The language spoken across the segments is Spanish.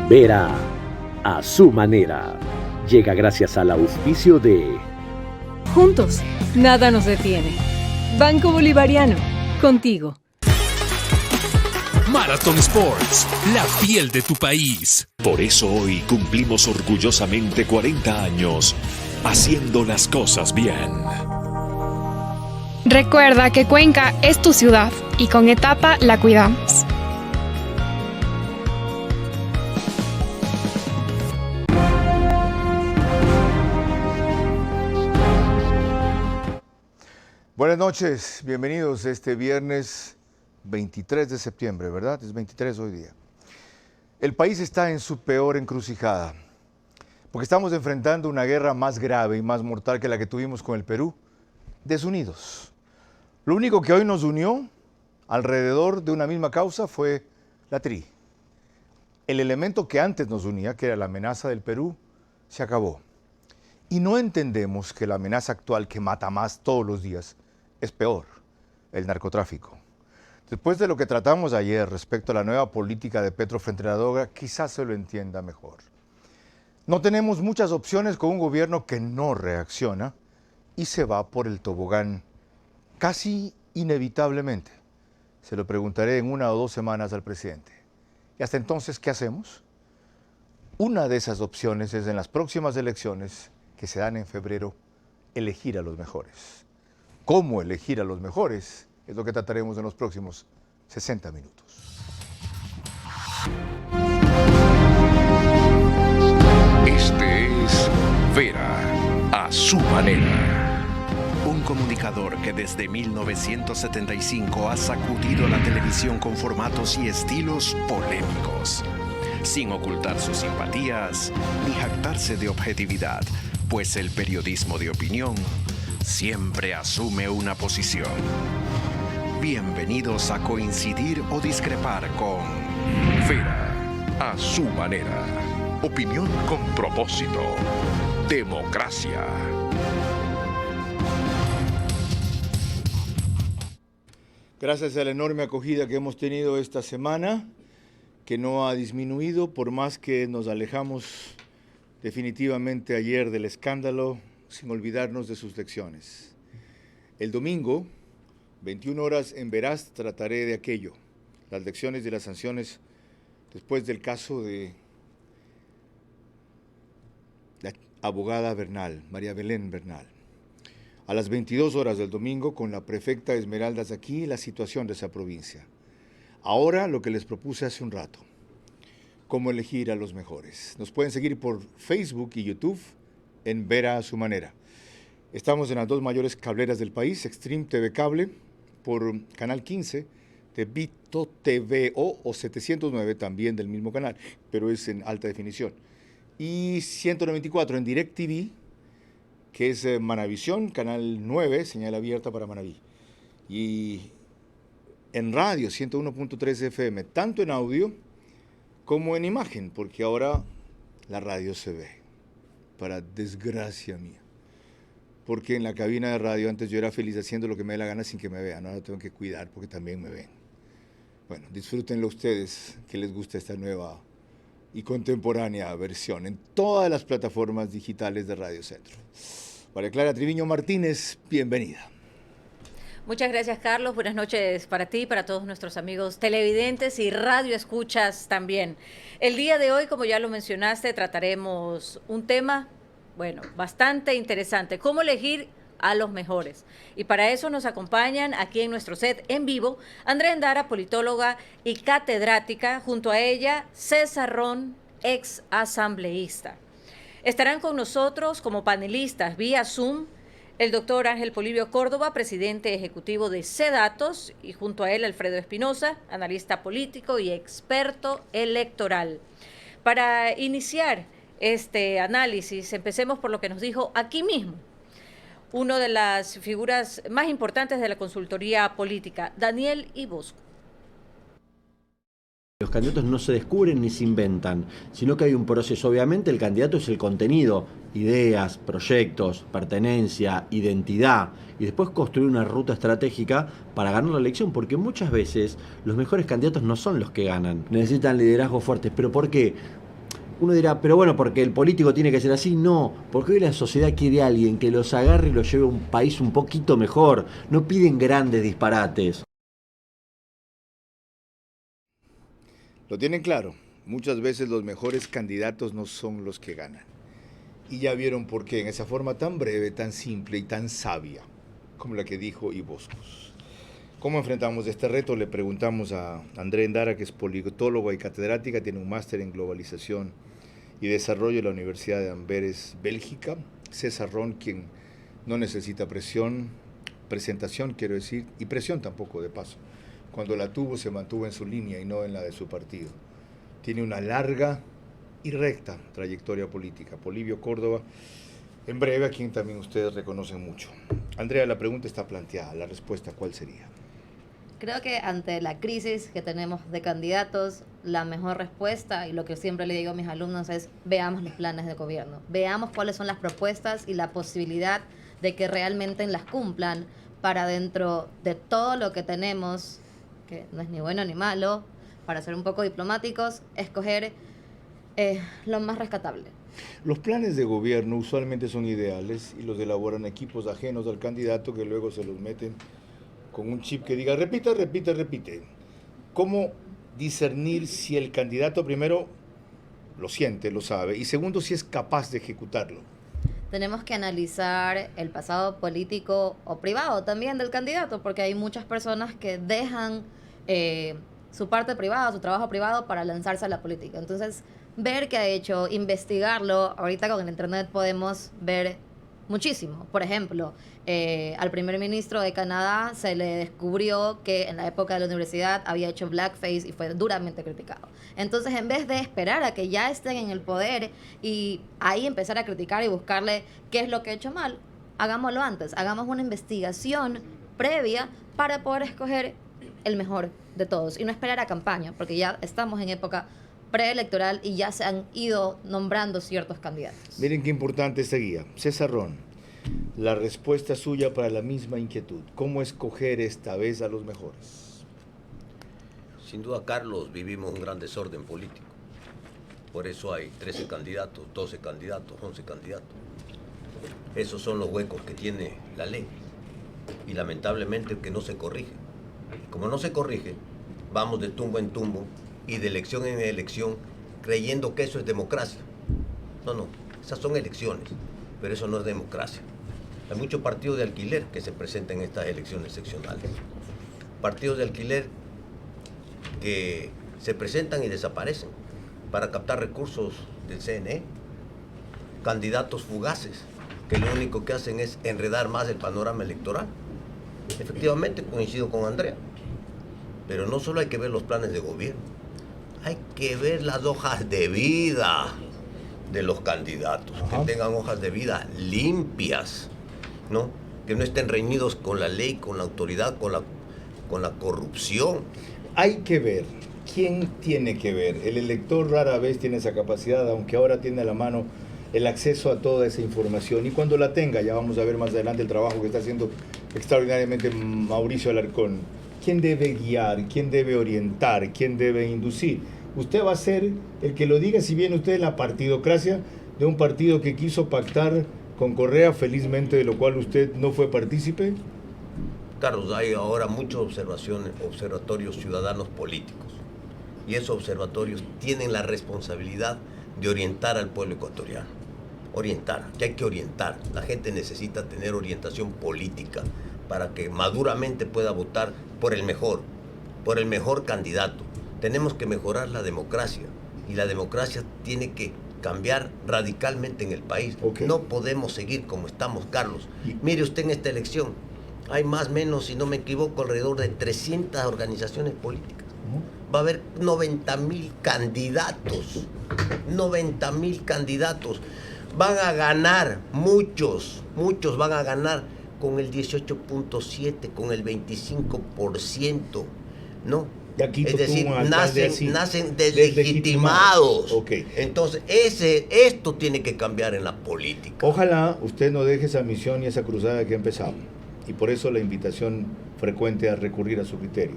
Verá a su manera. Llega gracias al auspicio de Juntos, nada nos detiene. Banco Bolivariano, contigo. Marathon Sports, la piel de tu país. Por eso hoy cumplimos orgullosamente 40 años haciendo las cosas bien. Recuerda que Cuenca es tu ciudad y con Etapa la cuidamos. Buenas noches, bienvenidos este viernes 23 de septiembre, ¿verdad? Es 23 hoy día. El país está en su peor encrucijada, porque estamos enfrentando una guerra más grave y más mortal que la que tuvimos con el Perú, desunidos. Lo único que hoy nos unió alrededor de una misma causa fue la TRI. El elemento que antes nos unía, que era la amenaza del Perú, se acabó. Y no entendemos que la amenaza actual que mata más todos los días es peor, el narcotráfico. Después de lo que tratamos ayer respecto a la nueva política de Petro frente a la droga, quizás se lo entienda mejor. No tenemos muchas opciones con un gobierno que no reacciona y se va por el tobogán casi inevitablemente. Se lo preguntaré en 1 o 2 semanas al presidente. Y hasta entonces, ¿qué hacemos? Una de esas opciones es en las próximas elecciones que se dan en febrero, elegir a los mejores. ¿Cómo elegir a los mejores? Es lo que trataremos en los próximos 60 minutos. Este es Vera a su manera. Un comunicador que desde 1975 ha sacudido la televisión con formatos y estilos polémicos, sin ocultar sus simpatías ni jactarse de objetividad, pues el periodismo de opinión siempre asume una posición. Bienvenidos a coincidir o discrepar con Vera a su manera. Opinión con propósito. Democracia. Gracias a la enorme acogida que hemos tenido esta semana, que no ha disminuido por más que nos alejamos definitivamente ayer del escándalo, sin olvidarnos de sus lecciones. El domingo, 21 horas en Veraz, trataré de aquello, las lecciones y las sanciones después del caso de la abogada Bernal, María Belén Bernal. A las 22 horas del domingo, con la prefecta Esmeraldas aquí, la situación de esa provincia. Ahora, lo que les propuse hace un rato, cómo elegir a los mejores. Nos pueden seguir por Facebook y YouTube en Vera a su manera. Estamos en las 2 mayores cableras del país, Extreme TV Cable, por Canal 15, de Vito TV o 709 también del mismo canal, pero es en alta definición. Y 194 en DirecTV, que es Manavisión, Canal 9, señal abierta para Manaví. Y en radio, 101.3 FM, tanto en audio como en imagen, porque ahora la radio se ve, para desgracia mía. Porque en la cabina de radio antes yo era feliz haciendo lo que me dé la gana sin que me vean, ahora tengo que cuidar porque también me ven. Bueno, disfrútenlo ustedes, que les gusta esta nueva y contemporánea versión en todas las plataformas digitales de Radio Centro. María Clara Triviño Martínez, bienvenida. Muchas gracias, Carlos. Buenas noches para ti, para todos nuestros amigos televidentes y radioescuchas también. El día de hoy, como ya lo mencionaste, trataremos un tema, bastante interesante. ¿Cómo elegir a los mejores? Y para eso nos acompañan aquí en nuestro set en vivo Andrea Endara, politóloga y catedrática, junto a ella César Ron, ex asambleísta. Estarán con nosotros como panelistas vía Zoom el doctor Ángel Polibio Córdoba, presidente ejecutivo de CEDATOS, y junto a él Alfredo Espinosa, analista político y experto electoral. Para iniciar este análisis, empecemos por lo que nos dijo aquí mismo una de las figuras más importantes de la consultoría política, Daniel Ibosco. Los candidatos no se descubren ni se inventan, sino que hay un proceso. Obviamente el candidato es el contenido, ideas, proyectos, pertenencia, identidad, y después construir una ruta estratégica para ganar la elección, porque muchas veces los mejores candidatos no son los que ganan. Necesitan liderazgos fuertes. ¿Pero por qué? Uno dirá, pero bueno, porque el político tiene que ser así. No, porque hoy la sociedad quiere a alguien que los agarre y los lleve a un país un poquito mejor. No piden grandes disparates. Lo tienen claro, muchas veces los mejores candidatos no son los que ganan. Y ya vieron por qué en esa forma tan breve, tan simple y tan sabia, como la que dijo Iboscos. ¿Cómo enfrentamos este reto? Le preguntamos a Andrea Endara, que es politóloga y catedrática, tiene un máster en globalización y desarrollo en la Universidad de Amberes, Bélgica. César Ron, quien no necesita presentación quiero decir, y presión tampoco de paso. Cuando la tuvo se mantuvo en su línea y no en la de su partido. Tiene una larga y recta trayectoria política. Polibio Córdoba, en breve, a quien también ustedes reconocen mucho. Andrea, la pregunta está planteada, la respuesta, ¿cuál sería? Creo que ante la crisis que tenemos de candidatos, la mejor respuesta, y lo que siempre le digo a mis alumnos, es veamos los planes de gobierno, veamos cuáles son las propuestas y la posibilidad de que realmente las cumplan para dentro de todo lo que tenemos, que no es ni bueno ni malo, para ser un poco diplomáticos, escoger lo más rescatable. Los planes de gobierno usualmente son ideales y los elaboran equipos ajenos al candidato que luego se los meten con un chip que diga repite, repite, repite. ¿Cómo discernir si el candidato primero lo siente, lo sabe, y segundo si es capaz de ejecutarlo? Tenemos que analizar el pasado político o privado también del candidato, porque hay muchas personas que dejan su parte privada, su trabajo privado para lanzarse a la política. Entonces, ver qué ha hecho, investigarlo. Ahorita con el internet podemos ver muchísimo. Por ejemplo, al primer ministro de Canadá se le descubrió que en la época de la universidad había hecho blackface y fue duramente criticado. Entonces, en vez de esperar a que ya estén en el poder y ahí empezar a criticar y buscarle qué es lo que ha hecho mal, hagámoslo antes. Hagamos una investigación previa para poder escoger el mejor de todos y no esperar a campaña, porque ya estamos en época preelectoral y ya se han ido nombrando ciertos candidatos. Miren qué importante esta guía. César Ron, la respuesta suya para la misma inquietud. ¿Cómo escoger esta vez a los mejores? Sin duda, Carlos, vivimos un gran desorden político. Por eso hay 13 candidatos, 12 candidatos, 11 candidatos. Esos son los huecos que tiene la ley y lamentablemente que no se corrige. Como no se corrige, vamos de tumbo en tumbo y de elección en elección creyendo que eso es democracia. No, esas son elecciones, pero eso no es democracia. Hay muchos partidos de alquiler que se presentan en estas elecciones seccionales. Partidos de alquiler que se presentan y desaparecen para captar recursos del CNE. Candidatos fugaces que lo único que hacen es enredar más el panorama electoral. Efectivamente, coincido con Andrea, pero no solo hay que ver los planes de gobierno, hay que ver las hojas de vida de los candidatos, que tengan hojas de vida limpias, ¿no? Que no estén reñidos con la ley, con la autoridad, con la corrupción. Hay que ver. ¿Quién tiene que ver? El elector rara vez tiene esa capacidad, aunque ahora tiene a la mano el acceso a toda esa información. Y cuando la tenga, ya vamos a ver más adelante el trabajo que está haciendo extraordinariamente Mauricio Alarcón. ¿Quién debe guiar? ¿Quién debe orientar? ¿Quién debe inducir? Usted va a ser el que lo diga, si bien usted es la partidocracia de un partido que quiso pactar con Correa, felizmente de lo cual usted no fue partícipe. Carlos, hay ahora muchos observatorios ciudadanos políticos, y esos observatorios tienen la responsabilidad de orientar al pueblo ecuatoriano. Orientar, que hay que orientar. La gente necesita tener orientación política para que maduramente pueda votar por el mejor candidato. Tenemos que mejorar la democracia, y la democracia tiene que cambiar radicalmente en el país. No podemos seguir como estamos, Carlos. Mire usted en esta elección, hay más o menos, si no me equivoco, alrededor de 300 organizaciones políticas. Va a haber 90,000 candidatos. 90,000 candidatos. Van a ganar, muchos van a ganar con el 18.7, con el 25%, ¿no? Es decir, nacen deslegitimados. Entonces, esto tiene que cambiar en la política. Ojalá usted no deje esa misión y esa cruzada que ha empezado. Y por eso la invitación frecuente a recurrir a su criterio.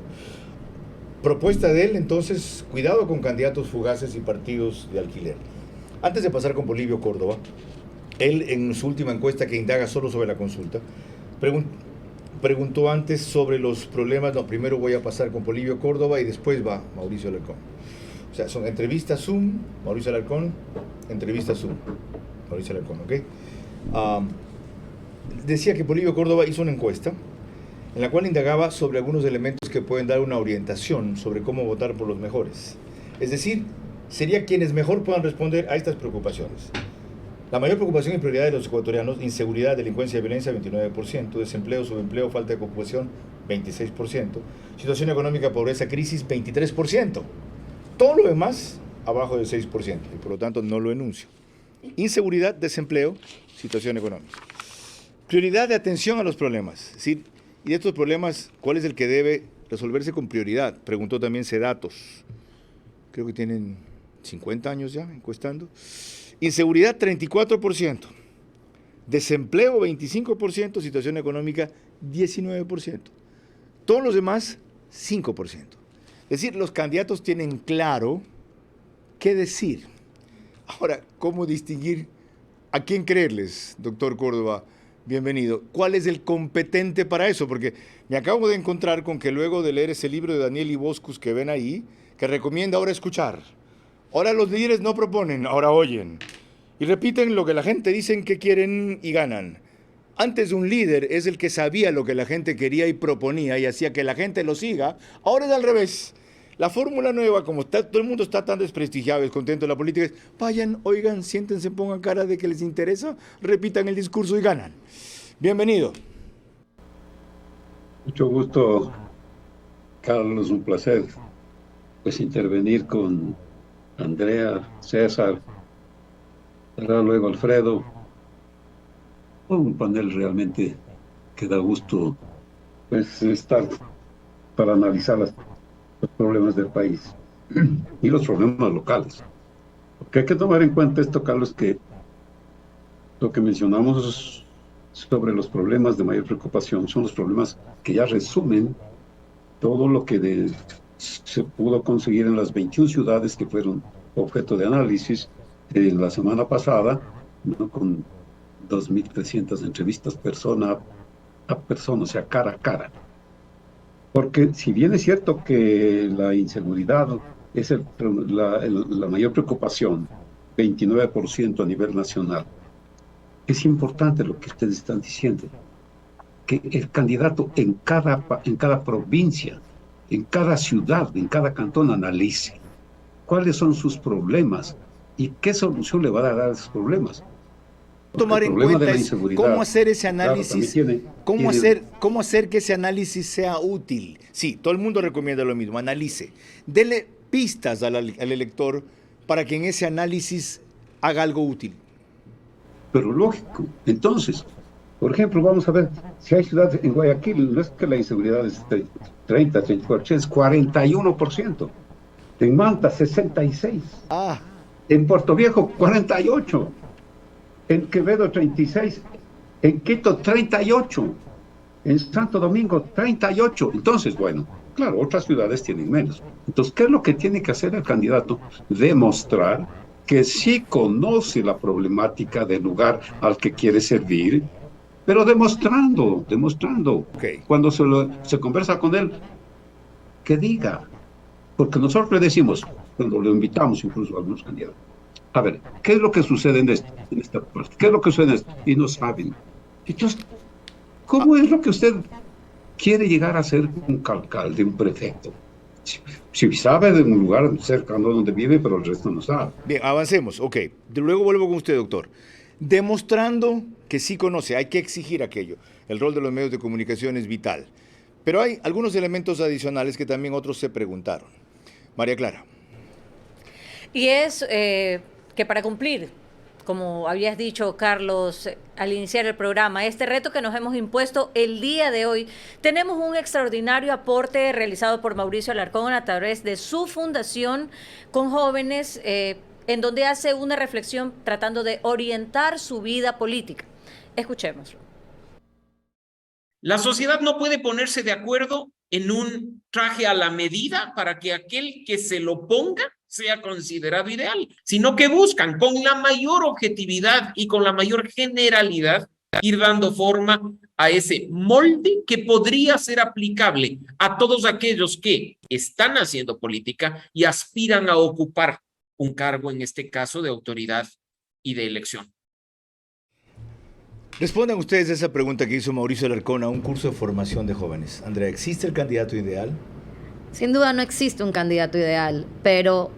Propuesta de él, entonces, cuidado con candidatos fugaces y partidos de alquiler. Antes de pasar con Polibio Córdoba, él en su última encuesta que indaga solo sobre la consulta, preguntó antes sobre los problemas. No, primero voy a pasar con Polibio Córdoba y después va Mauricio Alarcón. O sea, son entrevistas Zoom, Mauricio Alarcón, entrevista Zoom, Mauricio Alarcón, ¿ok? Decía que Polibio Córdoba hizo una encuesta en la cual indagaba sobre algunos elementos que pueden dar una orientación sobre cómo votar por los mejores. Es decir, sería quienes mejor puedan responder a estas preocupaciones. La mayor preocupación y prioridad de los ecuatorianos: inseguridad, delincuencia y violencia, 29%, desempleo, subempleo, falta de ocupación, 26%, situación económica, pobreza, crisis, 23%. Todo lo demás, abajo del 6%, y por lo tanto no lo enuncio. Inseguridad, desempleo, situación económica. Prioridad de atención a los problemas, ¿sí? Y de estos problemas, ¿cuál es el que debe resolverse con prioridad? Preguntó también Sedatos. Creo que tienen 50 años ya encuestando. Inseguridad, 34%. Desempleo, 25%. Situación económica, 19%. Todos los demás, 5%. Es decir, los candidatos tienen claro qué decir. Ahora, ¿cómo distinguir a quién creerles, doctor Córdoba? Bienvenido. ¿Cuál es el competente para eso? Porque me acabo de encontrar con que luego de leer ese libro de Daniel Iboscus que ven ahí, que recomienda ahora escuchar. Ahora los líderes no proponen, ahora oyen. Y repiten lo que la gente dice que quieren y ganan. Antes un líder es el que sabía lo que la gente quería y proponía y hacía que la gente lo siga. Ahora es al revés. La fórmula nueva, como todo el mundo está tan desprestigiado y descontento de la política, es vayan, oigan, siéntense, pongan cara de que les interesa, repitan el discurso y ganan. Bienvenido. Mucho gusto, Carlos, un placer pues intervenir con Andrea, César, luego Alfredo. Un panel realmente que da gusto pues estar para analizar los problemas del país y los problemas locales. Porque hay que tomar en cuenta esto, Carlos, que lo que mencionamos sobre los problemas de mayor preocupación son los problemas que ya resumen todo lo que se pudo conseguir en las 21 ciudades que fueron objeto de análisis en la semana pasada, ¿no? Con 2.300 entrevistas persona a persona, o sea, cara a cara. Porque si bien es cierto que la inseguridad es la mayor preocupación, 29% a nivel nacional, es importante lo que ustedes están diciendo, que el candidato en cada provincia, en cada ciudad, en cada cantón analice cuáles son sus problemas y qué solución le va a dar a esos problemas. Tomar en cuenta es cómo hacer ese análisis, claro, cómo hacer que ese análisis sea útil. Sí, todo el mundo recomienda lo mismo, analice. Dele pistas al elector para que en ese análisis haga algo útil. Pero lógico. Entonces, por ejemplo, vamos a ver, si hay ciudades en Guayaquil, no es que la inseguridad es 30, 34, es 41%. En Manta, 66%. En Puerto Viejo, 48%. En Quevedo, 36%. En Quito, 38%. En Santo Domingo, 38%. Entonces, bueno, claro, otras ciudades tienen menos. Entonces, ¿qué es lo que tiene que hacer el candidato? Demostrar que sí conoce la problemática del lugar al que quiere servir, pero demostrando. Okay. Cuando se conversa con él, que diga. Porque nosotros le decimos, cuando lo invitamos incluso a algunos candidatos, a ver, ¿qué es lo que sucede en esta parte? ¿Qué es lo que sucede en esto? Y no saben. Entonces, ¿cómo es lo que usted quiere llegar a ser un alcalde, un prefecto? Si sabe de un lugar cercano donde vive, pero el resto no sabe. Bien, avancemos, ok. Luego vuelvo con usted, doctor. Demostrando que sí conoce, hay que exigir aquello. El rol de los medios de comunicación es vital. Pero hay algunos elementos adicionales que también otros se preguntaron. María Clara. Y es que para cumplir, como habías dicho, Carlos, al iniciar el programa, este reto que nos hemos impuesto el día de hoy, tenemos un extraordinario aporte realizado por Mauricio Alarcón a través de su fundación con jóvenes, en donde hace una reflexión tratando de orientar su vida política. Escuchémoslo. La sociedad no puede ponerse de acuerdo en un traje a la medida para que aquel que se lo ponga sea considerado ideal, sino que buscan con la mayor objetividad y con la mayor generalidad ir dando forma a ese molde que podría ser aplicable a todos aquellos que están haciendo política y aspiran a ocupar un cargo, en este caso, de autoridad y de elección. Respondan ustedes a esa pregunta que hizo Mauricio Alarcón a un curso de formación de jóvenes. Andrea, ¿existe el candidato ideal? Sin duda no existe un candidato ideal, pero,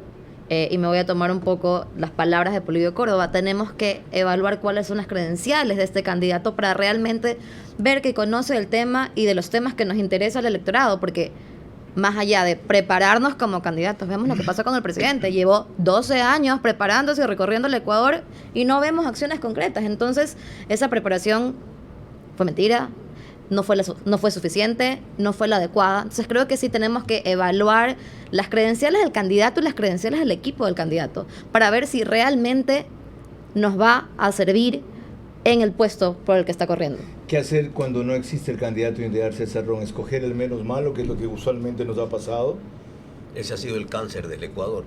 y me voy a tomar un poco las palabras de Polibio Córdoba, tenemos que evaluar cuáles son las credenciales de este candidato para realmente ver que conoce el tema y de los temas que nos interesa al electorado, porque más allá de prepararnos como candidatos, vemos lo que pasó con el presidente, llevó 12 años preparándose y recorriendo el Ecuador y no vemos acciones concretas. Entonces, esa preparación fue mentira, no fue suficiente, no fue la adecuada. Entonces, creo que sí tenemos que evaluar las credenciales del candidato y las credenciales del equipo del candidato para ver si realmente nos va a servir en el puesto por el que está corriendo. ¿Qué hacer cuando no existe el candidato ideal, César Ron? ¿Escoger el menos malo, que es lo que usualmente nos ha pasado? Ese ha sido el cáncer del Ecuador.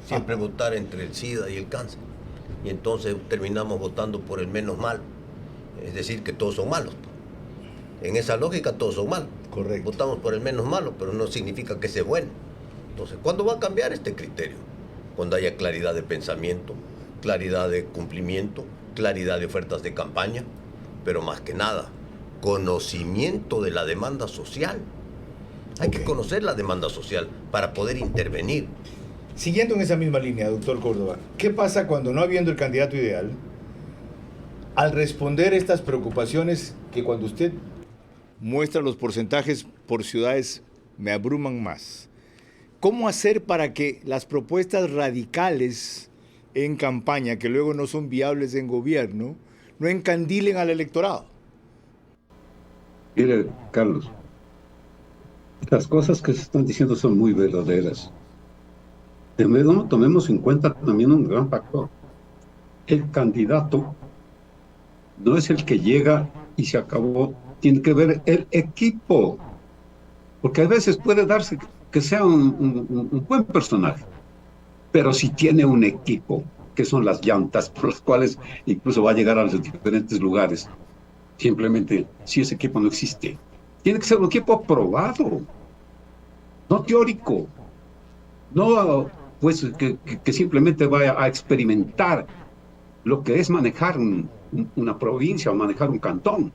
Siempre votar entre el SIDA y el cáncer. Y entonces terminamos votando por el menos malo. Es decir, que todos son malos. En esa lógica todos son malos. Correcto. Votamos por el menos malo, pero no significa que sea bueno. Entonces, ¿cuándo va a cambiar este criterio? Cuando haya claridad de pensamiento, claridad de cumplimiento, claridad de ofertas de campaña, pero más que nada, conocimiento de la demanda social. Hay que conocer la demanda social para poder intervenir. Siguiendo en esa misma línea, doctor Córdoba, ¿qué pasa cuando no habiendo el candidato ideal, al responder estas preocupaciones que cuando usted muestra los porcentajes por ciudades me abruman más? ¿Cómo hacer para que las propuestas radicales en campaña, que luego no son viables en gobierno, no encandilen al electorado? Mire, Carlos, las cosas que se están diciendo son muy verdaderas. Tomemos en cuenta también un gran factor. El candidato no es el que llega y se acabó, tiene que ver el equipo. Porque a veces puede darse que sea un buen personaje, pero si tiene un equipo, que son las llantas por las cuales incluso va a llegar a los diferentes lugares, simplemente, si ese equipo no existe, tiene que ser un equipo probado, no teórico, no pues que simplemente vaya a experimentar lo que es manejar una provincia o manejar un cantón.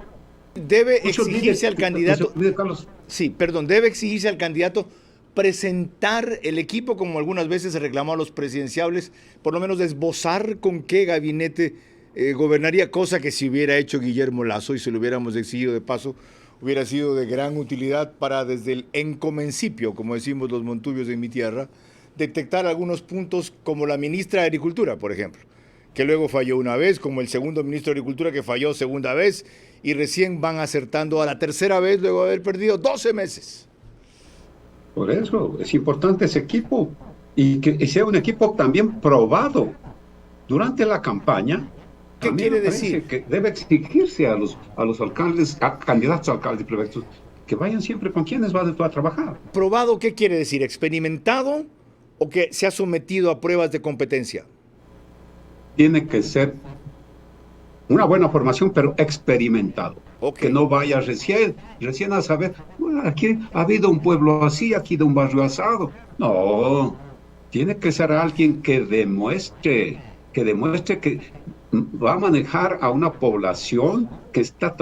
Debe exigirse al candidato, debe exigirse al candidato presentar el equipo, como algunas veces se reclamó a los presidenciables, por lo menos esbozar con qué gabinete gobernaría, cosa que si hubiera hecho Guillermo Lasso y se lo hubiéramos exigido de paso, hubiera sido de gran utilidad para desde el encomencipio, como decimos los montubios en mi tierra, detectar algunos puntos como la ministra de Agricultura, por ejemplo, que luego falló una vez, como el segundo ministro de Agricultura que falló segunda vez y recién van acertando a la tercera vez luego de haber perdido 12 meses. Por eso es importante ese equipo y que sea un equipo también probado durante la campaña. ¿Qué quiere decir? Que debe exigirse a los alcaldes, candidatos a alcaldes y prefectos, que vayan siempre con quienes van a trabajar. ¿Probado qué quiere decir? ¿Experimentado o que se ha sometido a pruebas de competencia? Tiene que ser una buena formación, pero experimentado. Okay. Que no vaya recién a saber, bueno, aquí ha habido un pueblo así, aquí de un barrio asado. No, tiene que ser alguien que demuestre que va a manejar a una población que está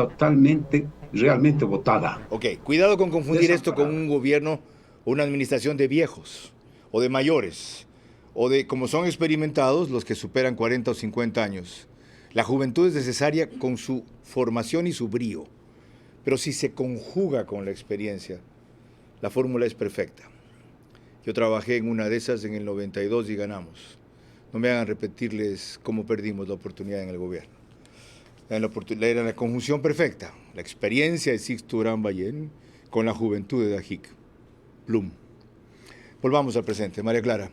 realmente votada. Ok, cuidado con confundir esto con un gobierno o una administración de viejos o de mayores o de, como son experimentados, los que superan 40 o 50 años. La juventud es necesaria con su formación y su brío, pero si se conjuga con la experiencia, la fórmula es perfecta. Yo trabajé en una de esas en el 92 y ganamos. No me hagan repetirles cómo perdimos la oportunidad en el gobierno. Era la conjunción perfecta, la experiencia de Sixto Durán Ballén con la juventud de Dajic. Plum. Volvamos al presente. María Clara.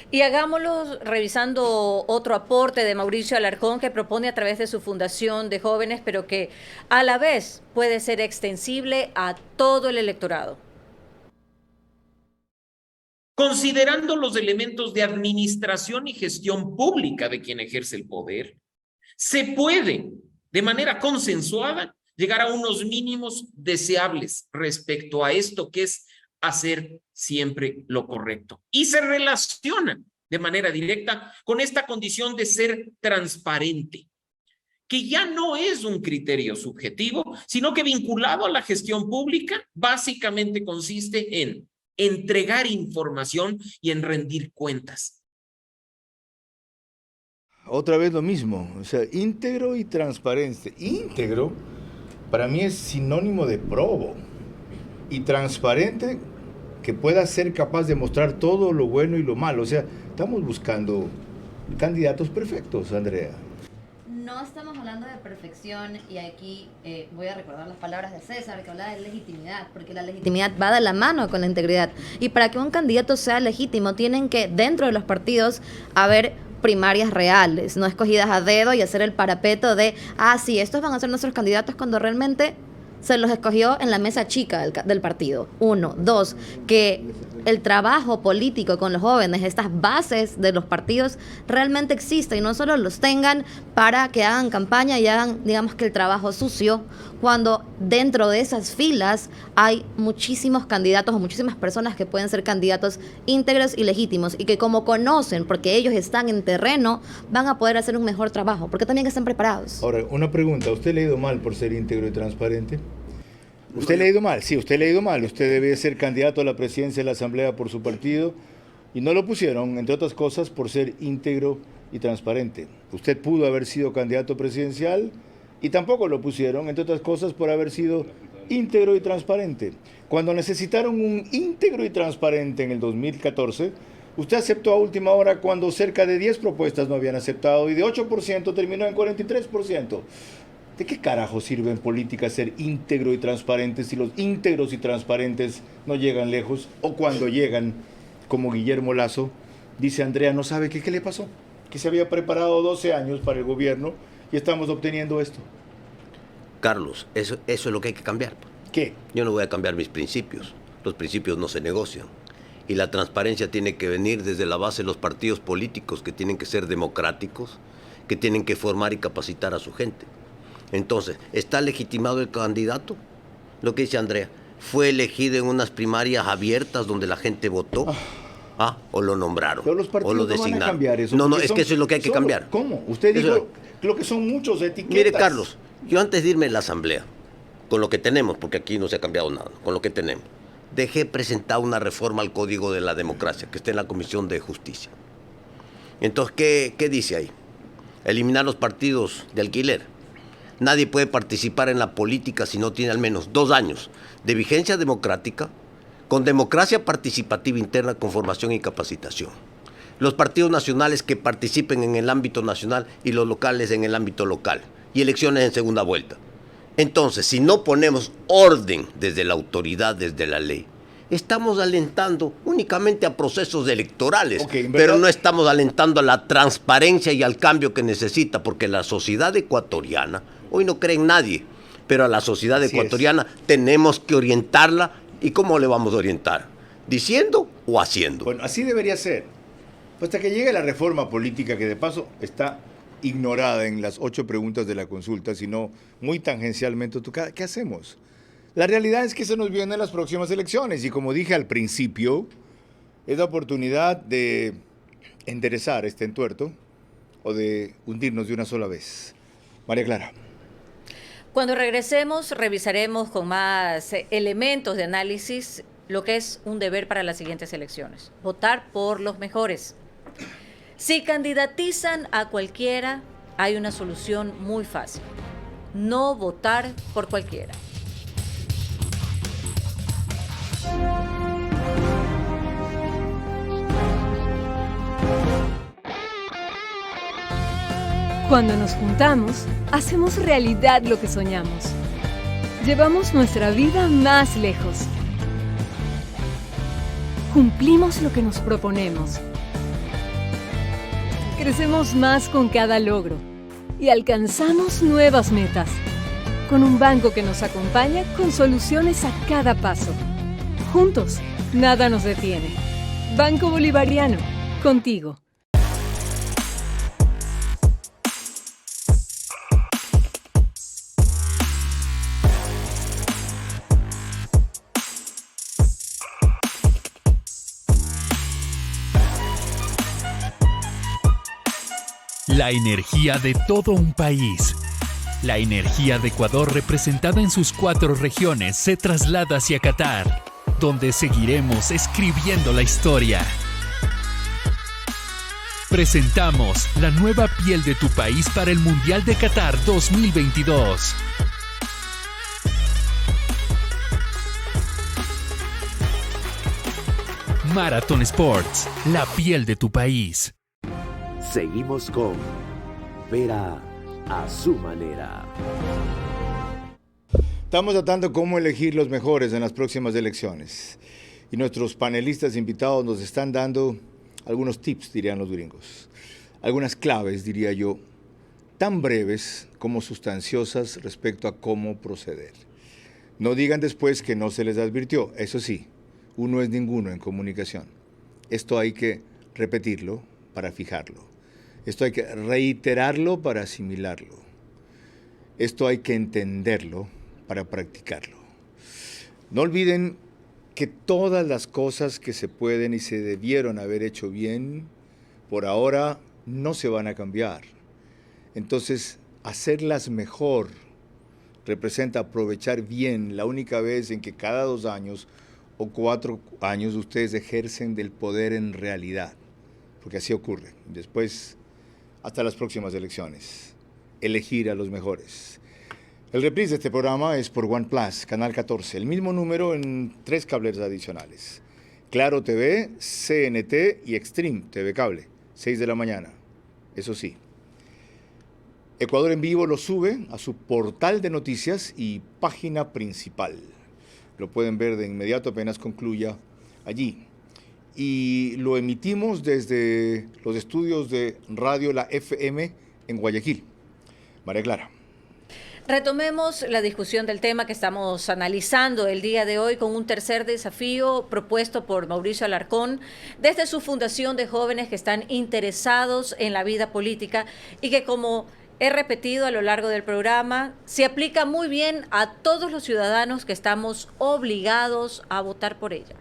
Y hagámoslo revisando otro aporte de Mauricio Alarcón que propone a través de su fundación de jóvenes, pero que a la vez puede ser extensible a todo el electorado. considerando los elementos de administración y gestión pública de quien ejerce el poder, se puede, de manera consensuada, llegar a unos mínimos deseables respecto a esto que es hacer siempre lo correcto. Y se relaciona de manera directa con esta condición de ser transparente, que ya no es un criterio subjetivo, sino que vinculado a la gestión pública, básicamente consiste en entregar información y en rendir cuentas. Otra vez lo mismo, o sea, íntegro y transparente. Íntegro para mí es sinónimo de probo y transparente que pueda ser capaz de mostrar todo lo bueno y lo malo. O sea, estamos buscando candidatos perfectos, Andrea. No estamos hablando de perfección y aquí voy a recordar las palabras de César que hablaba de legitimidad, porque la legitimidad va de la mano con la integridad. Y para que un candidato sea legítimo tienen que dentro de los partidos haber primarias reales, no escogidas a dedo y hacer el parapeto de, sí, estos van a ser nuestros candidatos cuando realmente se los escogió en la mesa chica del partido. 1, 2, que el trabajo político con los jóvenes, estas bases de los partidos realmente existen y no solo los tengan para que hagan campaña y hagan, digamos que el trabajo sucio, cuando dentro de esas filas hay muchísimos candidatos o muchísimas personas que pueden ser candidatos íntegros y legítimos y que como conocen, porque ellos están en terreno, van a poder hacer un mejor trabajo, porque también están preparados. Ahora, una pregunta, ¿usted le ha ido mal por ser íntegro y transparente? ¿Usted le ha ido mal? Sí, usted le ha ido mal. Usted debe ser candidato a la presidencia de la Asamblea por su partido y no lo pusieron, entre otras cosas, por ser íntegro y transparente. Usted pudo haber sido candidato presidencial y tampoco lo pusieron, entre otras cosas, por haber sido íntegro y transparente. Cuando necesitaron un íntegro y transparente en el 2014, usted aceptó a última hora cuando cerca de 10 propuestas no habían aceptado y de 8% terminó en 43%. ¿De qué carajo sirve en política ser íntegro y transparente si los íntegros y transparentes no llegan lejos? O cuando llegan, como Guillermo Lasso, dice Andrea, no sabe qué le pasó, que se había preparado 12 años para el gobierno y estamos obteniendo esto. Carlos, eso es lo que hay que cambiar. ¿Qué? Yo no voy a cambiar mis principios. Los principios no se negocian. Y la transparencia tiene que venir desde la base de los partidos políticos, que tienen que ser democráticos, que tienen que formar y capacitar a su gente. Entonces, ¿está legitimado el candidato? Lo que dice Andrea, ¿fue elegido en unas primarias abiertas donde la gente votó? ¿O lo nombraron? Pero los partidos o lo no designaron. van a cambiar eso. No, es que eso es lo que hay que cambiar. ¿Cómo? Usted dijo lo que son muchos etiquetas. Mire, Carlos, yo antes de irme a la Asamblea, con lo que tenemos, porque aquí no se ha cambiado nada, con lo que tenemos, dejé presentar una reforma al Código de la Democracia, que está en la Comisión de Justicia. Entonces, ¿qué dice ahí? Eliminar los partidos de alquiler. Nadie puede participar en la política si no tiene al menos 2 años de vigencia democrática, con democracia participativa interna, con formación y capacitación. Los partidos nacionales que participen en el ámbito nacional y los locales en el ámbito local, y elecciones en segunda vuelta. Entonces, si no ponemos orden desde la autoridad, desde la ley, estamos alentando únicamente a procesos electorales, pero no estamos alentando a la transparencia y al cambio que necesita, porque la sociedad ecuatoriana, hoy no cree en nadie, pero a la sociedad ecuatoriana tenemos que orientarla. ¿Y cómo le vamos a orientar? ¿Diciendo o haciendo? Bueno, así debería ser. Hasta que llegue la reforma política, que de paso está ignorada en las 8 preguntas de la consulta, sino muy tangencialmente tocada. ¿Qué hacemos? La realidad es que se nos vienen las próximas elecciones y, como dije al principio, es la oportunidad de enderezar este entuerto o de hundirnos de una sola vez. María Clara. Cuando regresemos, revisaremos con más elementos de análisis lo que es un deber para las siguientes elecciones. Votar por los mejores. Si candidatizan a cualquiera, hay una solución muy fácil. No votar por cualquiera. Cuando nos juntamos, hacemos realidad lo que soñamos. Llevamos nuestra vida más lejos. Cumplimos lo que nos proponemos. Crecemos más con cada logro y alcanzamos nuevas metas. Con un banco que nos acompaña con soluciones a cada paso. Juntos, nada nos detiene. Banco Bolivariano, contigo. La energía de todo un país. La energía de Ecuador representada en sus 4 regiones se traslada hacia Qatar, donde seguiremos escribiendo la historia. Presentamos la nueva piel de tu país para el Mundial de Qatar 2022. Marathon Sports, la piel de tu país. Seguimos con Vera a su manera. Estamos tratando cómo elegir los mejores en las próximas elecciones. Y nuestros panelistas invitados nos están dando algunos tips, dirían los gringos. Algunas claves, diría yo, tan breves como sustanciosas respecto a cómo proceder. No digan después que no se les advirtió. Eso sí, uno es ninguno en comunicación. Esto hay que repetirlo para fijarlo. Esto hay que reiterarlo para asimilarlo. Esto hay que entenderlo para practicarlo. No olviden que todas las cosas que se pueden y se debieron haber hecho bien, por ahora no se van a cambiar. Entonces, hacerlas mejor representa aprovechar bien la única vez en que cada 2 años o 4 años ustedes ejercen del poder en realidad, porque así ocurre. Después, hasta las próximas elecciones, elegir a los mejores. El reprise de este programa es por OnePlus, Canal 14, el mismo número en 3 cables adicionales. Claro TV, CNT y Extreme TV Cable, 6 de la mañana. Eso sí, Ecuador en Vivo lo sube a su portal de noticias y página principal. Lo pueden ver de inmediato apenas concluya allí. Y lo emitimos desde los estudios de Radio La FM en Guayaquil. María Clara. Retomemos la discusión del tema que estamos analizando el día de hoy con un tercer desafío propuesto por Mauricio Alarcón desde su fundación de jóvenes que están interesados en la vida política y que, como he repetido a lo largo del programa, se aplica muy bien a todos los ciudadanos que estamos obligados a votar por ella.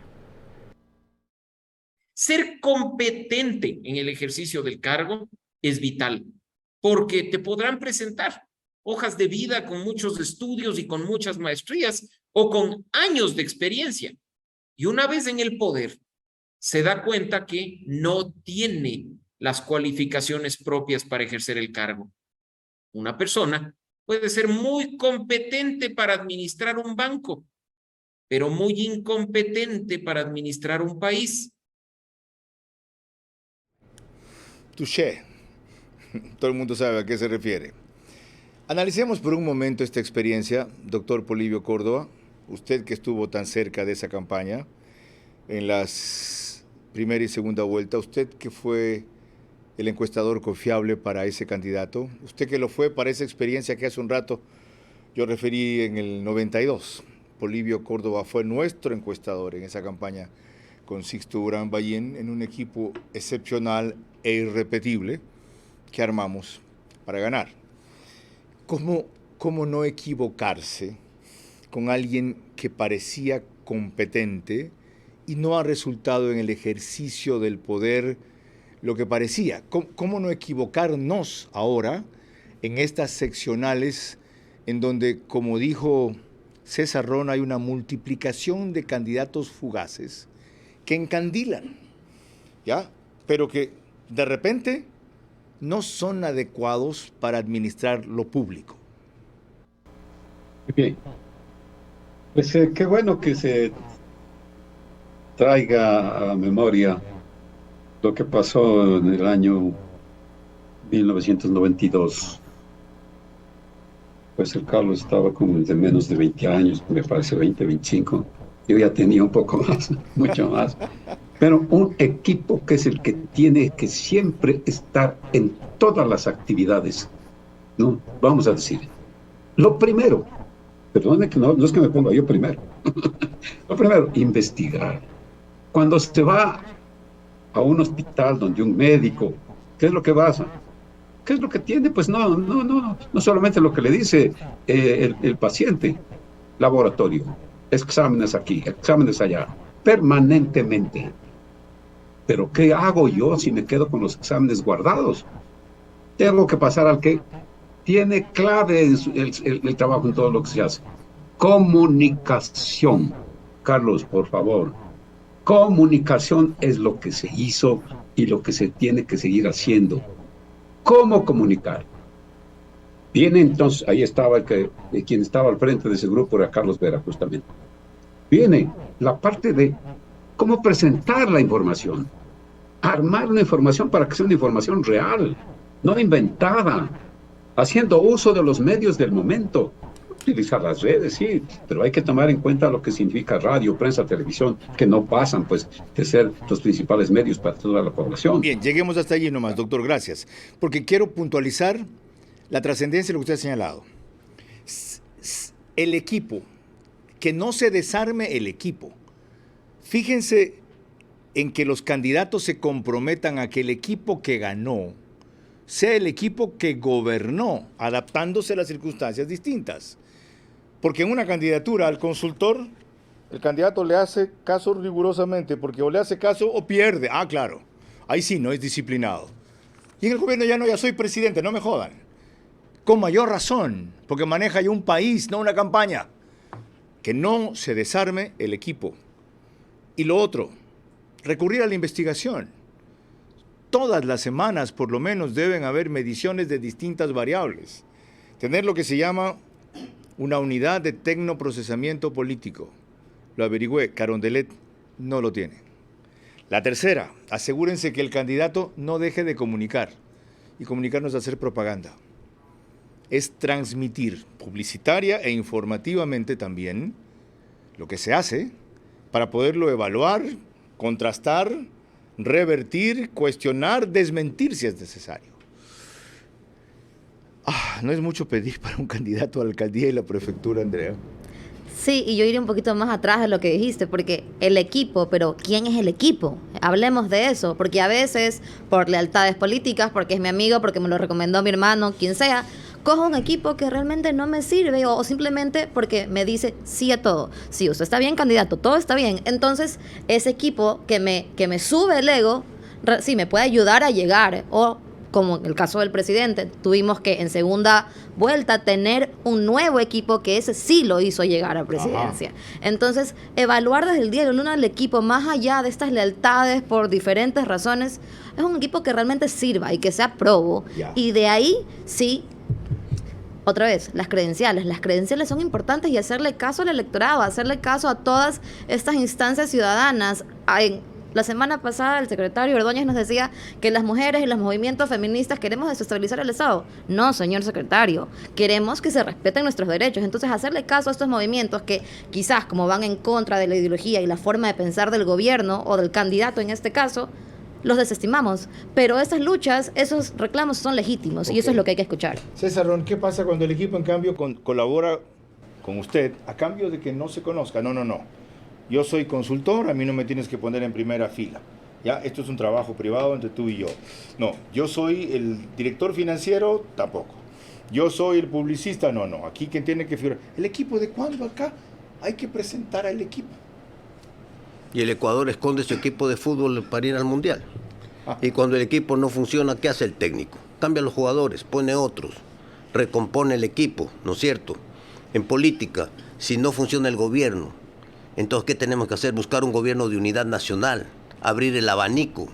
Ser competente en el ejercicio del cargo es vital, porque te podrán presentar hojas de vida con muchos estudios y con muchas maestrías o con años de experiencia. Y una vez en el poder, se da cuenta que no tiene las cualificaciones propias para ejercer el cargo. Una persona puede ser muy competente para administrar un banco, pero muy incompetente para administrar un país. Touché. Todo el mundo sabe a qué se refiere. Analicemos por un momento esta experiencia, doctor Polibio Córdoba, usted que estuvo tan cerca de esa campaña, en las primera y segunda vuelta, usted que fue el encuestador confiable para ese candidato, usted que lo fue para esa experiencia que hace un rato yo referí en el 92. Polibio Córdoba fue nuestro encuestador en esa campaña con Sixto Durán Ballén en un equipo excepcional e irrepetible que armamos para ganar. ¿Cómo no equivocarse con alguien que parecía competente y no ha resultado en el ejercicio del poder lo que parecía? ¿Cómo no equivocarnos ahora en estas seccionales en donde, como dijo César Ron, hay una multiplicación de candidatos fugaces que encandilan, ¿ya? Pero que de repente no son adecuados para administrar lo público? Bien, pues qué bueno que se traiga a la memoria lo que pasó en el año 1992. Pues el Carlos estaba como de menos de 20 años, me parece 20, 25. Yo ya tenía un poco más, mucho más. Pero un equipo que es el que tiene que siempre estar en todas las actividades, ¿no? Vamos a decir, lo primero, perdone que no es que me ponga yo primero, lo primero, investigar. Cuando se va a un hospital donde un médico, ¿qué es lo que pasa? ¿Qué es lo que tiene? Pues no solamente lo que le dice el paciente, laboratorio, exámenes aquí, exámenes allá, permanentemente. Pero ¿qué hago yo si me quedo con los exámenes guardados? Tengo que pasar al que tiene clave el trabajo en todo lo que se hace. Comunicación. Carlos, por favor. Comunicación es lo que se hizo y lo que se tiene que seguir haciendo. ¿Cómo comunicar? Viene entonces, ahí estaba quien estaba al frente de ese grupo, era Carlos Vera, justamente. Viene la parte de cómo presentar la información. Armar una información para que sea una información real, no inventada, haciendo uso de los medios del momento. Utilizar las redes, sí, pero hay que tomar en cuenta lo que significa radio, prensa, televisión, que no pasan, pues, de ser los principales medios para toda la población. Bien, lleguemos hasta allí nomás, doctor, gracias. Porque quiero puntualizar la trascendencia de lo que usted ha señalado. El equipo, que no se desarme el equipo. Fíjense en que los candidatos se comprometan a que el equipo que ganó sea el equipo que gobernó, adaptándose a las circunstancias distintas. Porque en una candidatura al consultor, el candidato le hace caso rigurosamente, porque o le hace caso o pierde. Ah, claro, ahí sí no es disciplinado. Y en el gobierno ya soy presidente, no me jodan. Con mayor razón, porque maneja ya un país, no una campaña. Que no se desarme el equipo. Y lo otro, recurrir a la investigación. Todas las semanas, por lo menos, deben haber mediciones de distintas variables. Tener lo que se llama una unidad de tecnoprocesamiento político. Lo averigüé, Carondelet no lo tiene. La tercera, asegúrense que el candidato no deje de comunicar. Y comunicar no es hacer propaganda. Es transmitir publicitaria e informativamente también lo que se hace para poderlo evaluar, contrastar, revertir, cuestionar, desmentir si es necesario. No es mucho pedir para un candidato a la alcaldía y la prefectura, Andrea. Sí, y yo iré un poquito más atrás de lo que dijiste, porque el equipo, pero ¿quién es el equipo? Hablemos de eso, porque a veces, por lealtades políticas, porque es mi amigo, porque me lo recomendó mi hermano, quien sea, cojo un equipo que realmente no me sirve o simplemente porque me dice sí a todo. Sí, usted está bien, candidato, todo está bien. Entonces, ese equipo que me sube el ego, sí, me puede ayudar a llegar, o como en el caso del presidente, tuvimos que en segunda vuelta tener un nuevo equipo que ese sí lo hizo llegar a presidencia. Ajá. Entonces, evaluar desde el día de uno al equipo, más allá de estas lealtades por diferentes razones, es un equipo que realmente sirva y que sea probo. Ya. Y de ahí, sí, otra vez, las credenciales son importantes, y hacerle caso al electorado, hacerle caso a todas estas instancias ciudadanas. La semana pasada el secretario Ordóñez nos decía que las mujeres y los movimientos feministas queremos desestabilizar el Estado. No, señor secretario, queremos que se respeten nuestros derechos. Entonces, hacerle caso a estos movimientos que quizás, como van en contra de la ideología y la forma de pensar del gobierno o del candidato en este caso, los desestimamos. Pero esas luchas, esos reclamos son legítimos, y eso es lo que hay que escuchar. César Ron, ¿qué pasa cuando el equipo, en cambio, colabora con usted a cambio de que no se conozca? No. Yo soy consultor, a mí no me tienes que poner en primera fila. ¿Ya? Esto es un trabajo privado entre tú y yo. No, yo soy el director financiero, tampoco. Yo soy el publicista, no. Aquí quien tiene que figurar. ¿El equipo de cuándo acá? Hay que presentar al equipo. Y el Ecuador esconde su equipo de fútbol para ir al Mundial. Y cuando el equipo no funciona, ¿qué hace el técnico? Cambia a los jugadores, pone otros, recompone el equipo, ¿no es cierto? En política, si no funciona el gobierno, entonces, ¿qué tenemos que hacer? Buscar un gobierno de unidad nacional, abrir el abanico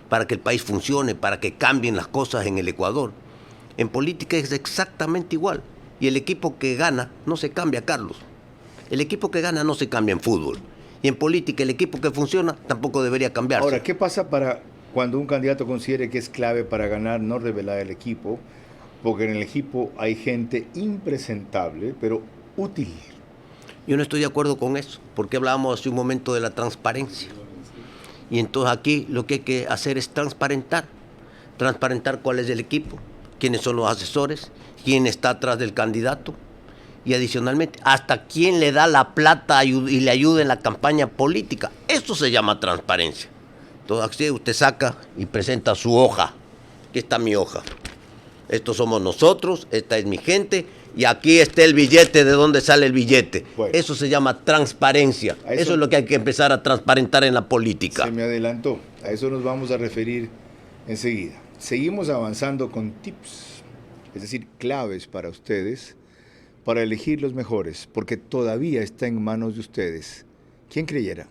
para que el país funcione, para que cambien las cosas en el Ecuador. En política es exactamente igual. Y el equipo que gana no se cambia, Carlos. El equipo que gana no se cambia en fútbol. Y en política el equipo que funciona tampoco debería cambiarse. Ahora, ¿qué pasa para cuando un candidato considere que es clave para ganar no revelar el equipo? Porque en el equipo hay gente impresentable, pero útil. Yo no estoy de acuerdo con eso, porque hablábamos hace un momento de la transparencia. Y entonces aquí lo que hay que hacer es transparentar cuál es el equipo, quiénes son los asesores, quién está atrás del candidato, y adicionalmente, hasta quién le da la plata y le ayuda en la campaña política. Eso se llama transparencia. Entonces usted saca y presenta su hoja. Aquí está mi hoja. Estos somos nosotros, esta es mi gente, y aquí está el billete, de dónde sale el billete. Bueno. Eso se llama transparencia. Eso es lo que hay que empezar a transparentar en la política. Se me adelantó. A eso nos vamos a referir enseguida. Seguimos avanzando con tips, es decir, claves para ustedes, para elegir los mejores, porque todavía está en manos de ustedes. ¿Quién creyera?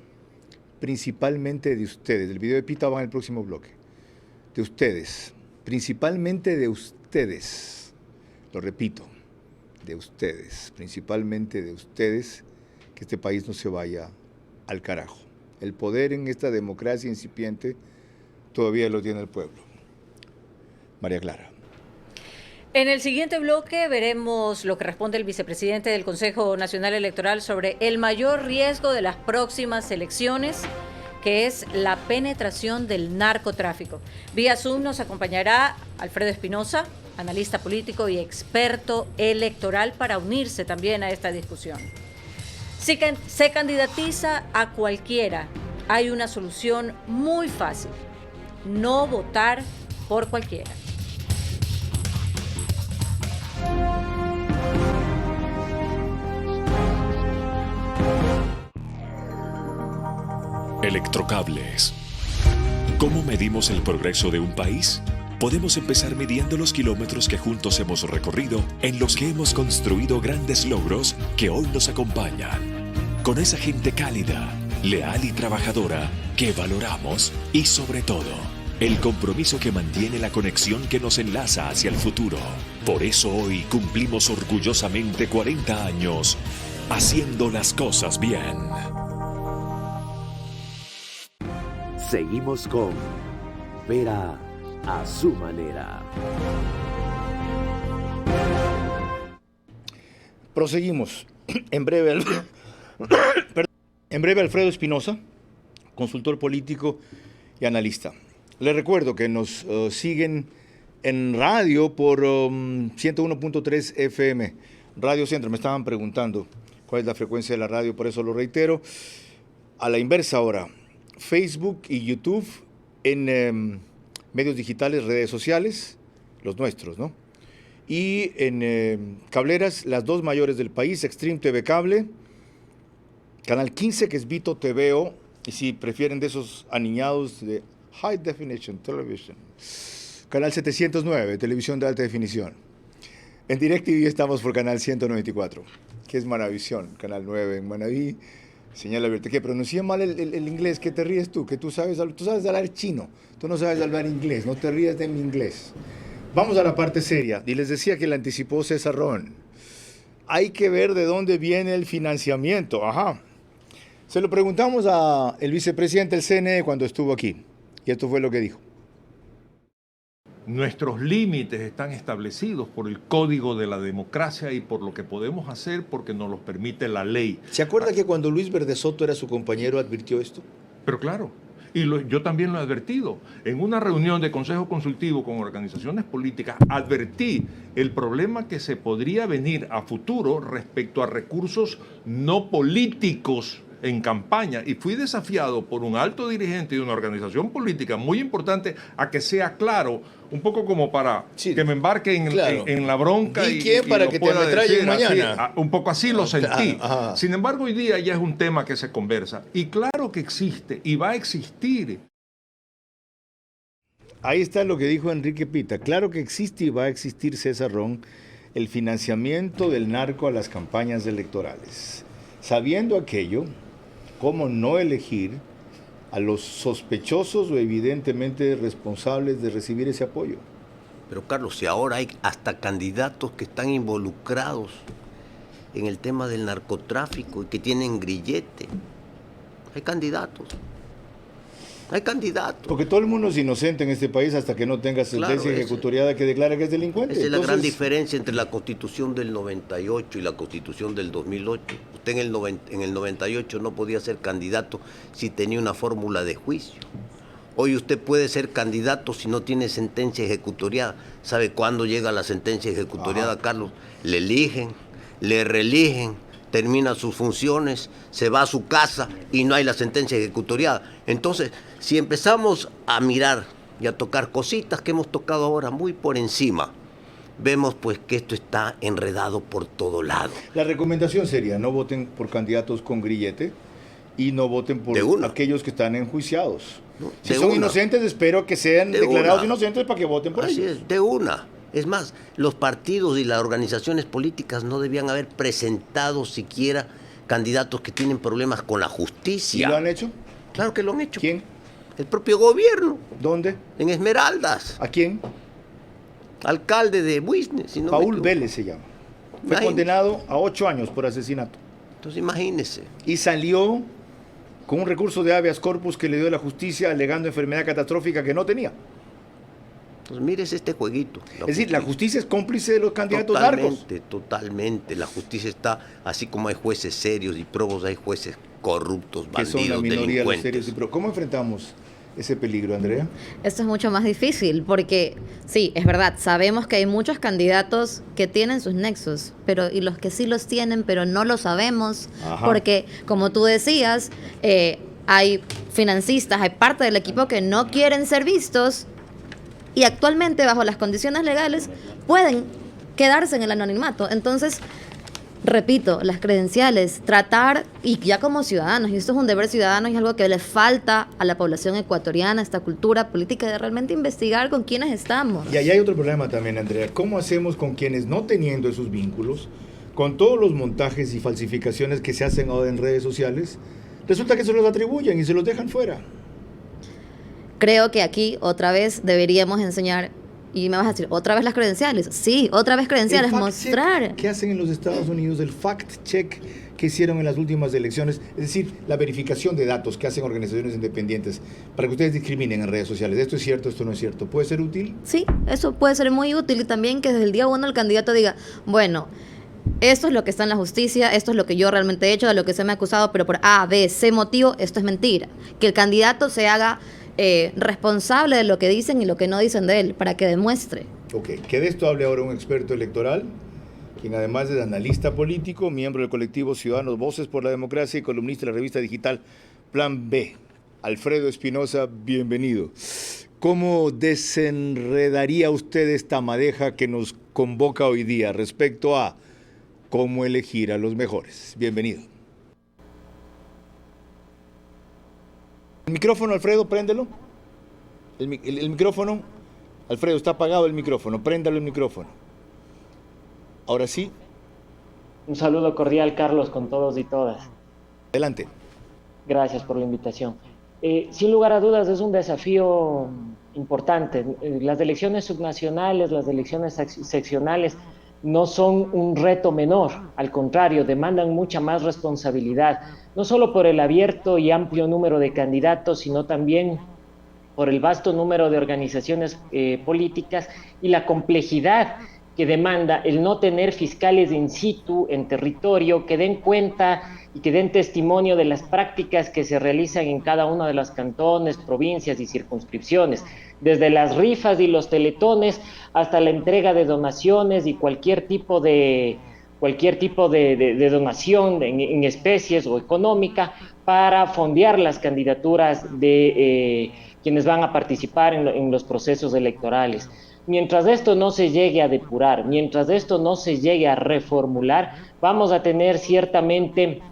Principalmente de ustedes. El video de Pita va en el próximo bloque. De ustedes. Principalmente de ustedes. Lo repito. De ustedes. Principalmente de ustedes. Que este país no se vaya al carajo. El poder en esta democracia incipiente todavía lo tiene el pueblo. María Clara. En el siguiente bloque veremos lo que responde el vicepresidente del Consejo Nacional Electoral sobre el mayor riesgo de las próximas elecciones, que es la penetración del narcotráfico. Vía Zoom nos acompañará Alfredo Espinosa, analista político y experto electoral, para unirse también a esta discusión. Si se candidatiza a cualquiera, hay una solución muy fácil: no votar por cualquiera. Electrocables. ¿Cómo medimos el progreso de un país? Podemos empezar midiendo los kilómetros que juntos hemos recorrido, en los que hemos construido grandes logros que hoy nos acompañan. Con esa gente cálida, leal y trabajadora que valoramos, y sobre todo, el compromiso que mantiene la conexión que nos enlaza hacia el futuro. Por eso hoy cumplimos orgullosamente 40 años haciendo las cosas bien. Seguimos con Vera a su manera. Proseguimos. En breve, Alfredo Espinosa, consultor político y analista. Les recuerdo que nos siguen en radio por 101.3 FM, Radio Centro. Me estaban preguntando cuál es la frecuencia de la radio, por eso lo reitero. A la inversa ahora, Facebook y YouTube en medios digitales, redes sociales, los nuestros, ¿no? Y en cableras, las dos mayores del país, Extreme TV Cable, Canal 15, que es Vito TVO, y si prefieren de esos aniñados de High Definition Television, Canal 709, televisión de alta definición. En DirecTV estamos por Canal 194, que es Manavisión, Canal 9 en Manaví. Señal abierta, que pronuncia mal el inglés, que te ríes tú, que tú sabes hablar chino, tú no sabes hablar inglés, no te rías de mi inglés. Vamos a la parte seria, y les decía que la anticipó César Ron. Hay que ver de dónde viene el financiamiento, ajá. Se lo preguntamos al vicepresidente del CNE cuando estuvo aquí, y esto fue lo que dijo. Nuestros límites están establecidos por el Código de la Democracia y por lo que podemos hacer porque nos lo permite la ley. ¿Se acuerda que cuando Luis Verde Soto era su compañero advirtió esto? Pero claro, y yo también lo he advertido. En una reunión de consejo consultivo con organizaciones políticas, advertí el problema que se podría venir a futuro respecto a recursos no políticos en campaña, y fui desafiado por un alto dirigente de una organización política muy importante a que sea claro, un poco como para que me embarque en la bronca y para que te ametrallen mañana. Así, un poco así lo sentí. Sin embargo, hoy día ya es un tema que se conversa, y claro que existe y va a existir. Ahí está lo que dijo Enrique Pita. Claro que existe y va a existir, César Ron, el financiamiento del narco a las campañas electorales. Sabiendo aquello, ¿cómo no elegir a los sospechosos o evidentemente responsables de recibir ese apoyo? Pero Carlos, si ahora hay hasta candidatos que están involucrados en el tema del narcotráfico y que tienen grillete. Hay candidatos. Hay candidatos. Porque todo el mundo es inocente en este país hasta que no tenga sentencia ejecutoriada que declara que es delincuente. Esa es la gran diferencia entre la Constitución del 98 y la Constitución del 2008. Usted en el 98 no podía ser candidato si tenía una fórmula de juicio. Hoy usted puede ser candidato si no tiene sentencia ejecutoriada. ¿Sabe cuándo llega la sentencia ejecutoriada, Carlos? Le eligen, le reeligen, termina sus funciones, se va a su casa y no hay la sentencia ejecutoriada. Entonces, si empezamos a mirar y a tocar cositas que hemos tocado ahora muy por encima, vemos pues que esto está enredado por todo lado. La recomendación sería: no voten por candidatos con grillete y no voten por aquellos que están enjuiciados. Si son inocentes, espero que sean declarados inocentes para que voten por ellos. Así es, de una. Es más, los partidos y las organizaciones políticas no debían haber presentado siquiera candidatos que tienen problemas con la justicia. ¿Y lo han hecho? Claro que lo han hecho. ¿Quién? El propio gobierno. ¿Dónde? En Esmeraldas. ¿A quién? Alcalde de Buisne. Si no Paul Vélez se llama. Fue condenado a 8 años por asesinato. Entonces imagínese. Y salió con un recurso de habeas corpus que le dio la justicia alegando enfermedad catastrófica que no tenía. Pues mires este jueguito. Es decir, la justicia es cómplice de los candidatos narcos. Totalmente. La justicia está, así como hay jueces serios y probos, hay jueces corruptos, bandidos, que son la minoría, los serios y delincuentes. ¿Cómo enfrentamos ese peligro, Andrea? Esto es mucho más difícil porque, sí, es verdad, sabemos que hay muchos candidatos que tienen sus nexos, pero y los que sí los tienen, pero no lo sabemos, porque, como tú decías, hay financistas, hay parte del equipo que no quieren ser vistos y actualmente, bajo las condiciones legales, pueden quedarse en el anonimato. Entonces, repito, las credenciales, tratar, y ya como ciudadanos, y esto es un deber ciudadano, y es algo que le falta a la población ecuatoriana, esta cultura política de realmente investigar con quiénes estamos. Y ahí hay otro problema también, Andrea. ¿Cómo hacemos con quienes, no teniendo esos vínculos, con todos los montajes y falsificaciones que se hacen ahora en redes sociales, resulta que se los atribuyen y se los dejan fuera? Creo que aquí otra vez deberíamos enseñar. Y me vas a decir, ¿otra vez las credenciales? Sí, otra vez credenciales, mostrar. ¿Qué hacen en los Estados Unidos? El fact-check que hicieron en las últimas elecciones, es decir, la verificación de datos que hacen organizaciones independientes para que ustedes discriminen en redes sociales. ¿Esto es cierto, esto no es cierto? ¿Puede ser útil? Sí, eso puede ser muy útil, y también que desde el día 1 el candidato diga, bueno, esto es lo que está en la justicia, esto es lo que yo realmente he hecho, de lo que se me ha acusado, pero por A, B, C motivo, esto es mentira. Que el candidato se haga responsable de lo que dicen y lo que no dicen de él, para que demuestre. Ok, que de esto hable ahora un experto electoral, quien además es analista político, miembro del colectivo Ciudadanos Voces por la Democracia y columnista de la revista digital Plan B. Alfredo Espinosa, bienvenido. ¿Cómo desenredaría usted esta madeja que nos convoca hoy día respecto a cómo elegir a los mejores? Bienvenido. El micrófono, Alfredo, préndelo. El micrófono. Alfredo, está apagado el micrófono. Préndalo el micrófono. Ahora sí. Un saludo cordial, Carlos, con todos y todas. Adelante. Gracias por la invitación. Sin lugar a dudas, es un desafío importante. Las elecciones subnacionales, las elecciones seccionales no son un reto menor, al contrario, demandan mucha más responsabilidad, no solo por el abierto y amplio número de candidatos, sino también por el vasto número de organizaciones políticas y la complejidad que demanda el no tener fiscales in situ, en territorio, que den cuenta y que den testimonio de las prácticas que se realizan en cada uno de los cantones, provincias y circunscripciones, desde las rifas y los teletones hasta la entrega de donaciones y cualquier tipo de donación en especies o económica para fondear las candidaturas de quienes van a participar en los procesos electorales. Mientras esto no se llegue a depurar, mientras esto no se llegue a reformular, vamos a tener ciertamente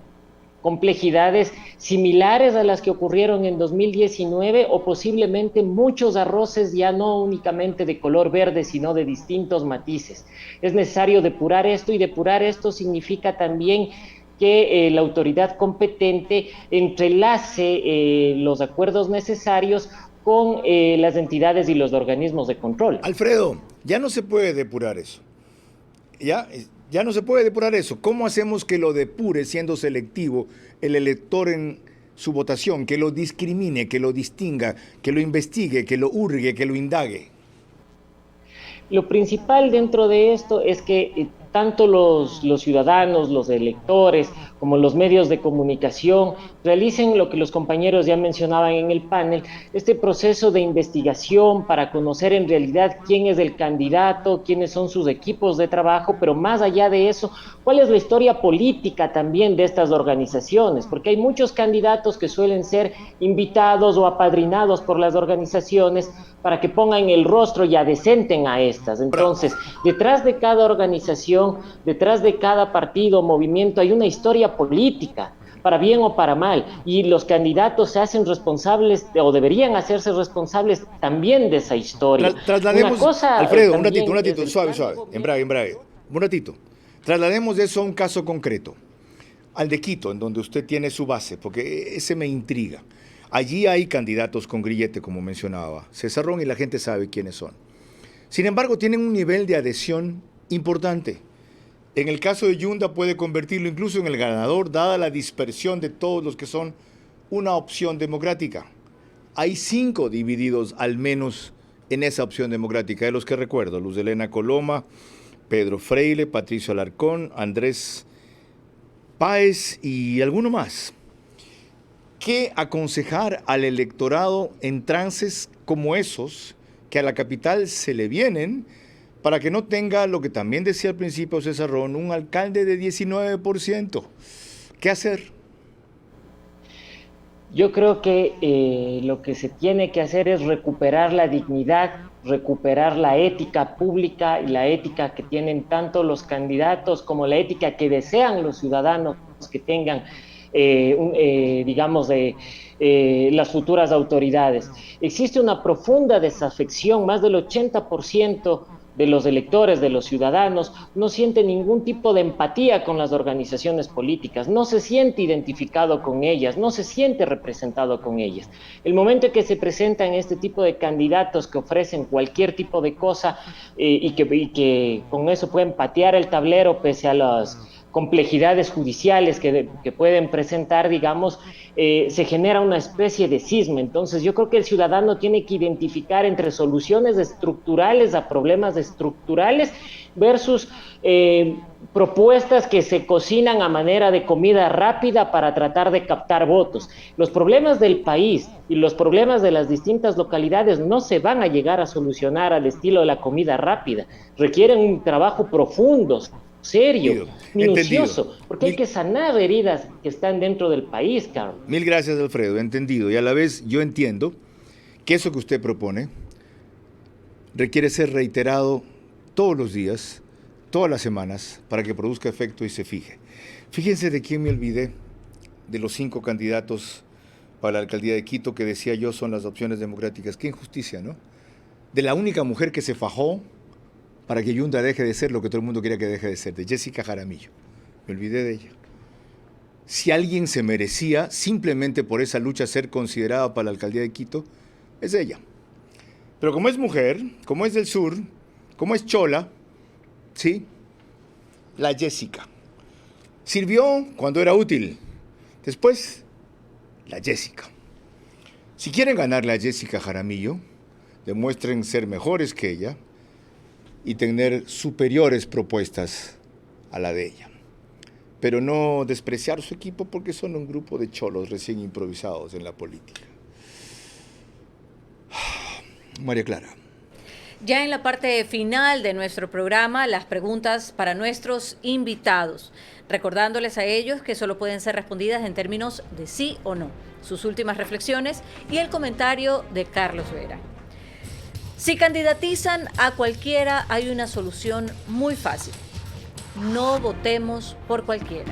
complejidades similares a las que ocurrieron en 2019 o posiblemente muchos arroces ya no únicamente de color verde, sino de distintos matices. Es necesario depurar esto, y depurar esto significa también que la autoridad competente entrelace los acuerdos necesarios con las entidades y los organismos de control. Alfredo, ya no se puede depurar eso. Ya no se puede depurar eso. ¿Cómo hacemos que lo depure siendo selectivo el elector en su votación, que lo discrimine, que lo distinga, que lo investigue, que lo hurgue, que lo indague? Lo principal dentro de esto es que tanto los ciudadanos, los electores, como los medios de comunicación, realicen lo que los compañeros ya mencionaban en el panel, este proceso de investigación para conocer en realidad quién es el candidato, quiénes son sus equipos de trabajo, pero más allá de eso, cuál es la historia política también de estas organizaciones, porque hay muchos candidatos que suelen ser invitados o apadrinados por las organizaciones para que pongan el rostro y adecenten a estas. Entonces, detrás de cada organización, detrás de cada partido o movimiento hay una historia política, para bien o para mal, y los candidatos se hacen responsables, o deberían hacerse responsables también de esa historia. Traslademos, Alfredo, un ratito, suave, embrague, un ratito. Traslademos eso a un caso concreto, al de Quito, en donde usted tiene su base, porque ese me intriga. Allí hay candidatos con grillete, como mencionaba Cesarrón, y la gente sabe quiénes son. Sin embargo, tienen un nivel de adhesión importante. En el caso de Yunda puede convertirlo incluso en el ganador, dada la dispersión de todos los que son una opción democrática. Hay 5 divididos al menos en esa opción democrática, de los que recuerdo: Luz Helena Coloma, Pedro Freile, Patricio Alarcón, Andrés Páez y alguno más. ¿Qué aconsejar al electorado en trances como esos que a la capital se le vienen, para que no tenga, lo que también decía al principio Cesarrón, un alcalde de 19%? ¿Qué hacer? Yo creo que lo que se tiene que hacer es recuperar la dignidad, recuperar la ética pública y la ética que tienen tanto los candidatos como la ética que desean los ciudadanos que tengan las futuras autoridades. Existe una profunda desafección, más del 80% de los electores, de los ciudadanos, no siente ningún tipo de empatía con las organizaciones políticas, no se siente identificado con ellas, no se siente representado con ellas. El momento en que se presentan este tipo de candidatos que ofrecen cualquier tipo de cosa y que con eso pueden patear el tablero pese a las complejidades judiciales que pueden presentar, digamos, se genera una especie de cisma. Entonces yo creo que el ciudadano tiene que identificar entre soluciones estructurales a problemas estructurales versus propuestas que se cocinan a manera de comida rápida para tratar de captar votos. Los problemas del país y los problemas de las distintas localidades no se van a llegar a solucionar al estilo de la comida rápida, requieren un trabajo profundo, serio, minucioso, porque hay que sanar heridas que están dentro del país, Carlos. Mil gracias, Alfredo, entendido. Y a la vez yo entiendo que eso que usted propone requiere ser reiterado todos los días, todas las semanas, para que produzca efecto y se fije. Fíjense de quién me olvidé, de los 5 candidatos para la alcaldía de Quito que decía yo son las opciones democráticas. Qué injusticia, ¿no? De la única mujer que se fajó para que Yunda deje de ser lo que todo el mundo quería que deje de ser, de Jessica Jaramillo. Me olvidé de ella. Si alguien se merecía, simplemente por esa lucha, ser considerada para la alcaldía de Quito, es ella. Pero como es mujer, como es del sur, como es chola, ¿sí? La Jessica. Sirvió cuando era útil. Después, la Jessica. Si quieren ganarle a Jessica Jaramillo, demuestren ser mejores que ella y tener superiores propuestas a la de ella. Pero no despreciar su equipo porque son un grupo de cholos recién improvisados en la política. María Clara. Ya en la parte final de nuestro programa, las preguntas para nuestros invitados, recordándoles a ellos que solo pueden ser respondidas en términos de sí o no, sus últimas reflexiones y el comentario de Carlos Vera. Si candidatizan a cualquiera, hay una solución muy fácil. No votemos por cualquiera.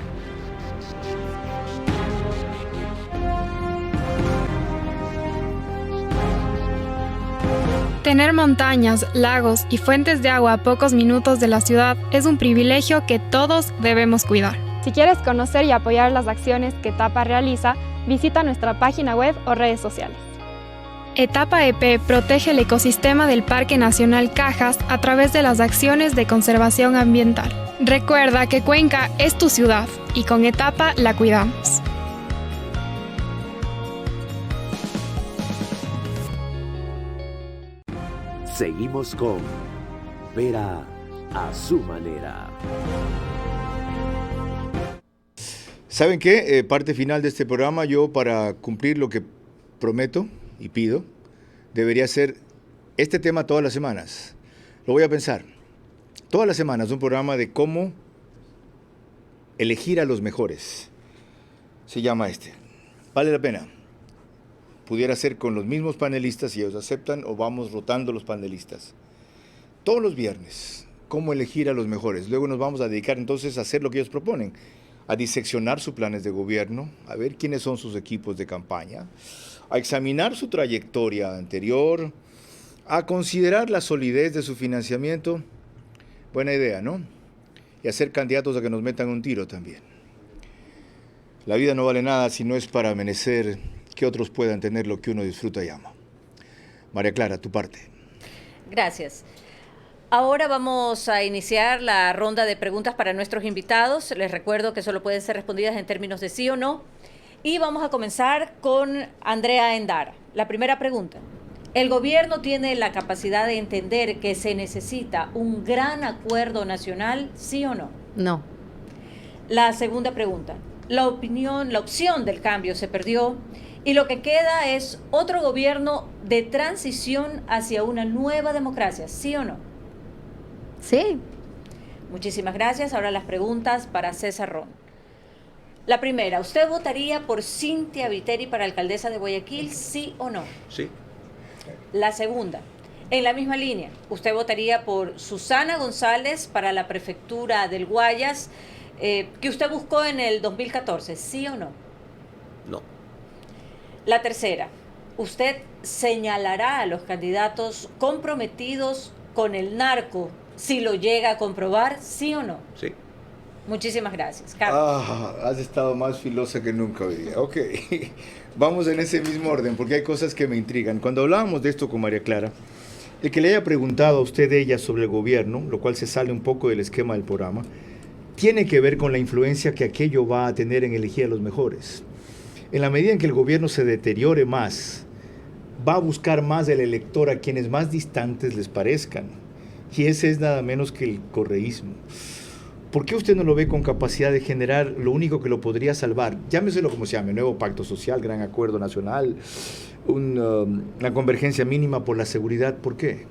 Tener montañas, lagos y fuentes de agua a pocos minutos de la ciudad es un privilegio que todos debemos cuidar. Si quieres conocer y apoyar las acciones que Etapa realiza, visita nuestra página web o redes sociales. Etapa EP protege el ecosistema del Parque Nacional Cajas a través de las acciones de conservación ambiental. Recuerda que Cuenca es tu ciudad y con Etapa la cuidamos. Seguimos con Vera a su manera. ¿Saben qué? Parte final de este programa, yo para cumplir lo que prometo y pido, debería ser este tema todas las semanas. Lo voy a pensar. Todas las semanas un programa de cómo elegir a los mejores. Se llama este. Vale la pena. Pudiera ser con los mismos panelistas, si ellos aceptan, o vamos rotando los panelistas. Todos los viernes, cómo elegir a los mejores. Luego nos vamos a dedicar entonces a hacer lo que ellos proponen, a diseccionar sus planes de gobierno, a ver quiénes son sus equipos de campaña, a examinar su trayectoria anterior, a considerar la solidez de su financiamiento. Buena idea, ¿no? Y a ser candidatos a que nos metan un tiro también. La vida no vale nada si no es para amanecer, que otros puedan tener lo que uno disfruta y ama. María Clara, tu parte. Gracias. Ahora vamos a iniciar la ronda de preguntas para nuestros invitados. Les recuerdo que solo pueden ser respondidas en términos de sí o no. Y vamos a comenzar con Andrea Endara. La primera pregunta. ¿El gobierno tiene la capacidad de entender que se necesita un gran acuerdo nacional, sí o no? No. La segunda pregunta. La opción del cambio se perdió y lo que queda es otro gobierno de transición hacia una nueva democracia, ¿sí o no? Sí. Muchísimas gracias. Ahora las preguntas para César Ron. La primera, ¿usted votaría por Cynthia Viteri para alcaldesa de Guayaquil, sí o no? Sí. La segunda, en la misma línea, ¿usted votaría por Susana González para la prefectura del Guayas, que usted buscó en el 2014, sí o no? No. La tercera, ¿usted señalará a los candidatos comprometidos con el narco si lo llega a comprobar, sí o no? Sí. Muchísimas gracias. Carlos. Has estado más filosa que nunca hoy día. Ok, vamos en ese mismo orden, porque hay cosas que me intrigan. Cuando hablábamos de esto con María Clara, el que le haya preguntado a usted ella sobre el gobierno, lo cual se sale un poco del esquema del programa, tiene que ver con la influencia que aquello va a tener en elegir a los mejores. En la medida en que el gobierno se deteriore más, va a buscar más del elector a quienes más distantes les parezcan. Y ese es nada menos que el correísmo. ¿Por qué usted no lo ve con capacidad de generar lo único que lo podría salvar? Llámeselo como se llame, nuevo pacto social, gran acuerdo nacional, una convergencia mínima por la seguridad. ¿Por qué?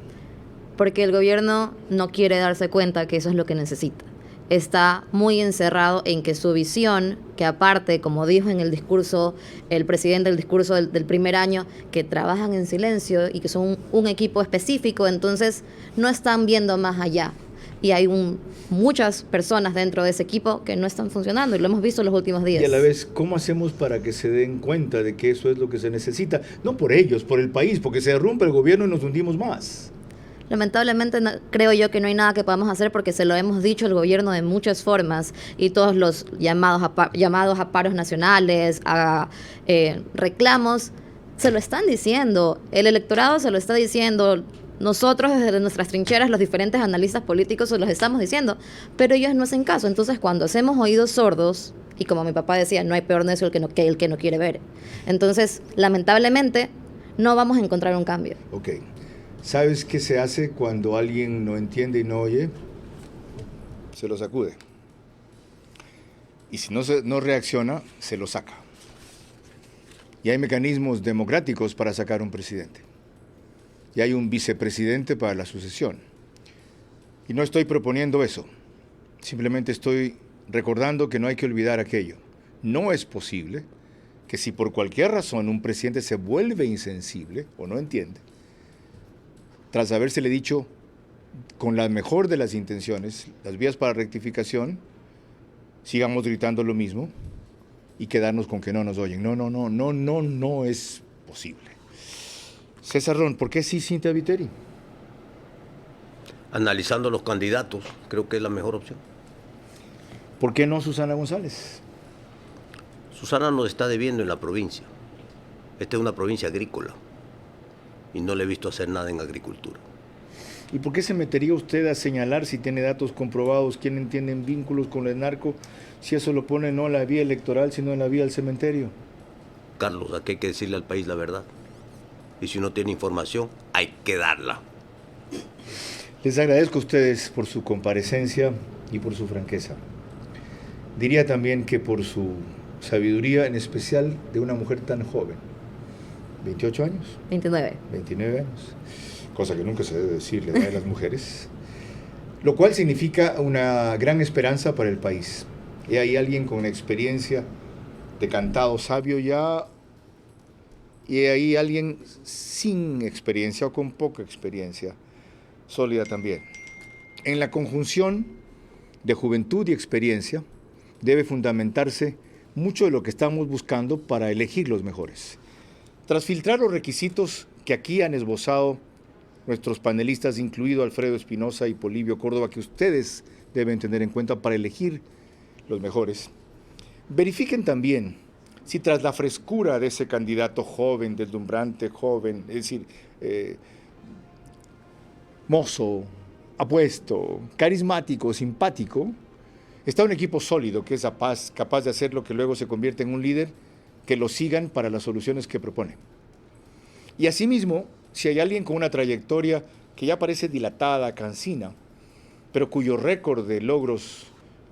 Porque el gobierno no quiere darse cuenta que eso es lo que necesita. Está muy encerrado en que su visión, que aparte, como dijo en el discurso, el presidente del discurso del primer año, que trabajan en silencio y que son un equipo específico, entonces no están viendo más allá. Y hay muchas personas dentro de ese equipo que no están funcionando y lo hemos visto en los últimos días. Y a la vez, ¿cómo hacemos para que se den cuenta de que eso es lo que se necesita? No por ellos, por el país, porque se derrumbe el gobierno y nos hundimos más. Lamentablemente creo yo que no hay nada que podamos hacer porque se lo hemos dicho al gobierno de muchas formas y todos los llamados a paros nacionales, a reclamos, se lo están diciendo. El electorado se lo está diciendo. Nosotros desde nuestras trincheras, los diferentes analistas políticos, se los estamos diciendo, pero ellos no hacen caso. Entonces, cuando hacemos oídos sordos, y como mi papá decía, no hay peor necio que el que no quiere ver. Entonces, lamentablemente, no vamos a encontrar un cambio. Ok. ¿Sabes qué se hace cuando alguien no entiende y no oye? Se lo sacude. Y si no reacciona, se lo saca. Y hay mecanismos democráticos para sacar un presidente. Y hay un vicepresidente para la sucesión. Y no estoy proponiendo eso. Simplemente estoy recordando que no hay que olvidar aquello. No es posible que si por cualquier razón un presidente se vuelve insensible o no entiende, tras habérsele dicho con la mejor de las intenciones, las vías para rectificación, sigamos gritando lo mismo y quedarnos con que no nos oyen. No es posible. César Ron, ¿por qué sí Cynthia Viteri? Analizando los candidatos, creo que es la mejor opción. ¿Por qué no Susana González? Susana nos está debiendo en la provincia. Esta es una provincia agrícola y no le he visto hacer nada en agricultura. ¿Y por qué se metería usted a señalar si tiene datos comprobados, quién tienen vínculos con el narco, si eso lo pone no en la vía electoral, sino en la vía del cementerio? Carlos, aquí hay que decirle al país la verdad. Y si uno tiene información, hay que darla. Les agradezco a ustedes por su comparecencia y por su franqueza. Diría también que por su sabiduría, en especial de una mujer tan joven. 28 años. 29. 29 años. Cosa que nunca se debe decir, la edad de las mujeres. Lo cual significa una gran esperanza para el país. Y hay alguien con experiencia de cantado sabio ya, y hay alguien sin experiencia o con poca experiencia, sólida también. En la conjunción de juventud y experiencia debe fundamentarse mucho de lo que estamos buscando para elegir los mejores. Tras filtrar los requisitos que aquí han esbozado nuestros panelistas, incluido Alfredo Espinosa y Polibio Córdoba, que ustedes deben tener en cuenta para elegir los mejores, verifiquen también si tras la frescura de ese candidato joven, deslumbrante, joven, es decir, mozo, apuesto, carismático, simpático, está un equipo sólido que es capaz de hacer lo que luego se convierte en un líder que lo sigan para las soluciones que propone. Y asimismo, si hay alguien con una trayectoria que ya parece dilatada, cansina, pero cuyo récord de logros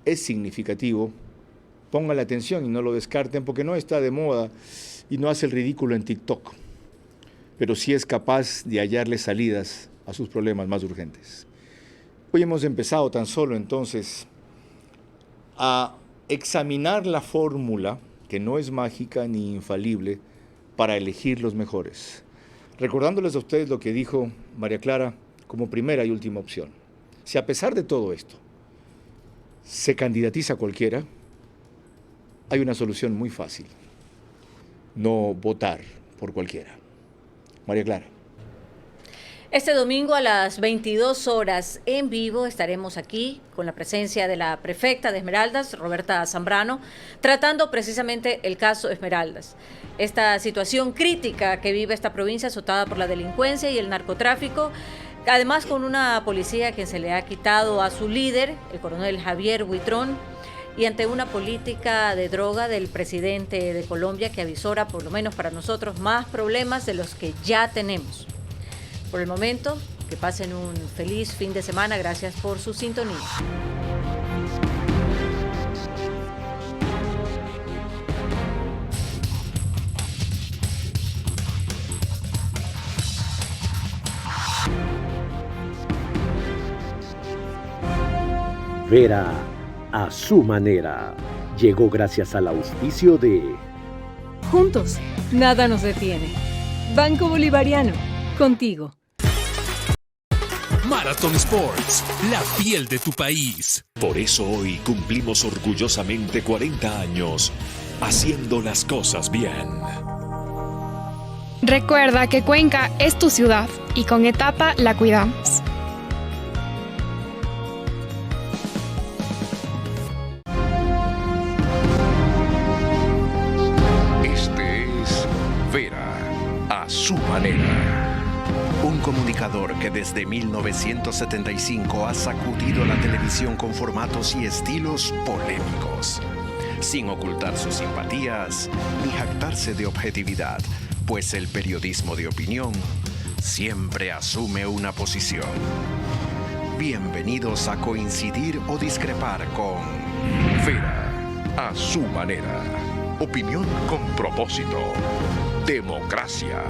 es significativo, pónganle atención y no lo descarten, porque no está de moda y no hace el ridículo en TikTok, pero sí es capaz de hallarle salidas a sus problemas más urgentes. Hoy hemos empezado tan solo entonces a examinar la fórmula, que no es mágica ni infalible, para elegir los mejores. Recordándoles a ustedes lo que dijo María Clara como primera y última opción. Si a pesar de todo esto se candidatiza cualquiera, hay una solución muy fácil: no votar por cualquiera. María Clara. Este domingo a las 22 horas en vivo estaremos aquí con la presencia de la prefecta de Esmeraldas, Roberta Zambrano, tratando precisamente el caso Esmeraldas. Esta situación crítica que vive esta provincia azotada por la delincuencia y el narcotráfico, además con una policía a quien se le ha quitado a su líder, el coronel Javier Huitrón, y ante una política de droga del presidente de Colombia que avisora, por lo menos para nosotros, más problemas de los que ya tenemos. Por el momento, que pasen un feliz fin de semana. Gracias por su sintonía. Vera a su manera. Llegó gracias al auspicio de... Juntos, nada nos detiene. Banco Bolivariano, contigo. Marathon Sports, la piel de tu país. Por eso hoy cumplimos orgullosamente 40 años haciendo las cosas bien. Recuerda que Cuenca es tu ciudad y con Etapa la cuidamos. Este es Vera a su manera. Un comunicador que desde 1975 ha sacudido la televisión con formatos y estilos polémicos, sin ocultar sus simpatías ni jactarse de objetividad, pues el periodismo de opinión siempre asume una posición. Bienvenidos a coincidir o discrepar con Vera a su manera. Opinión con propósito. Democracia.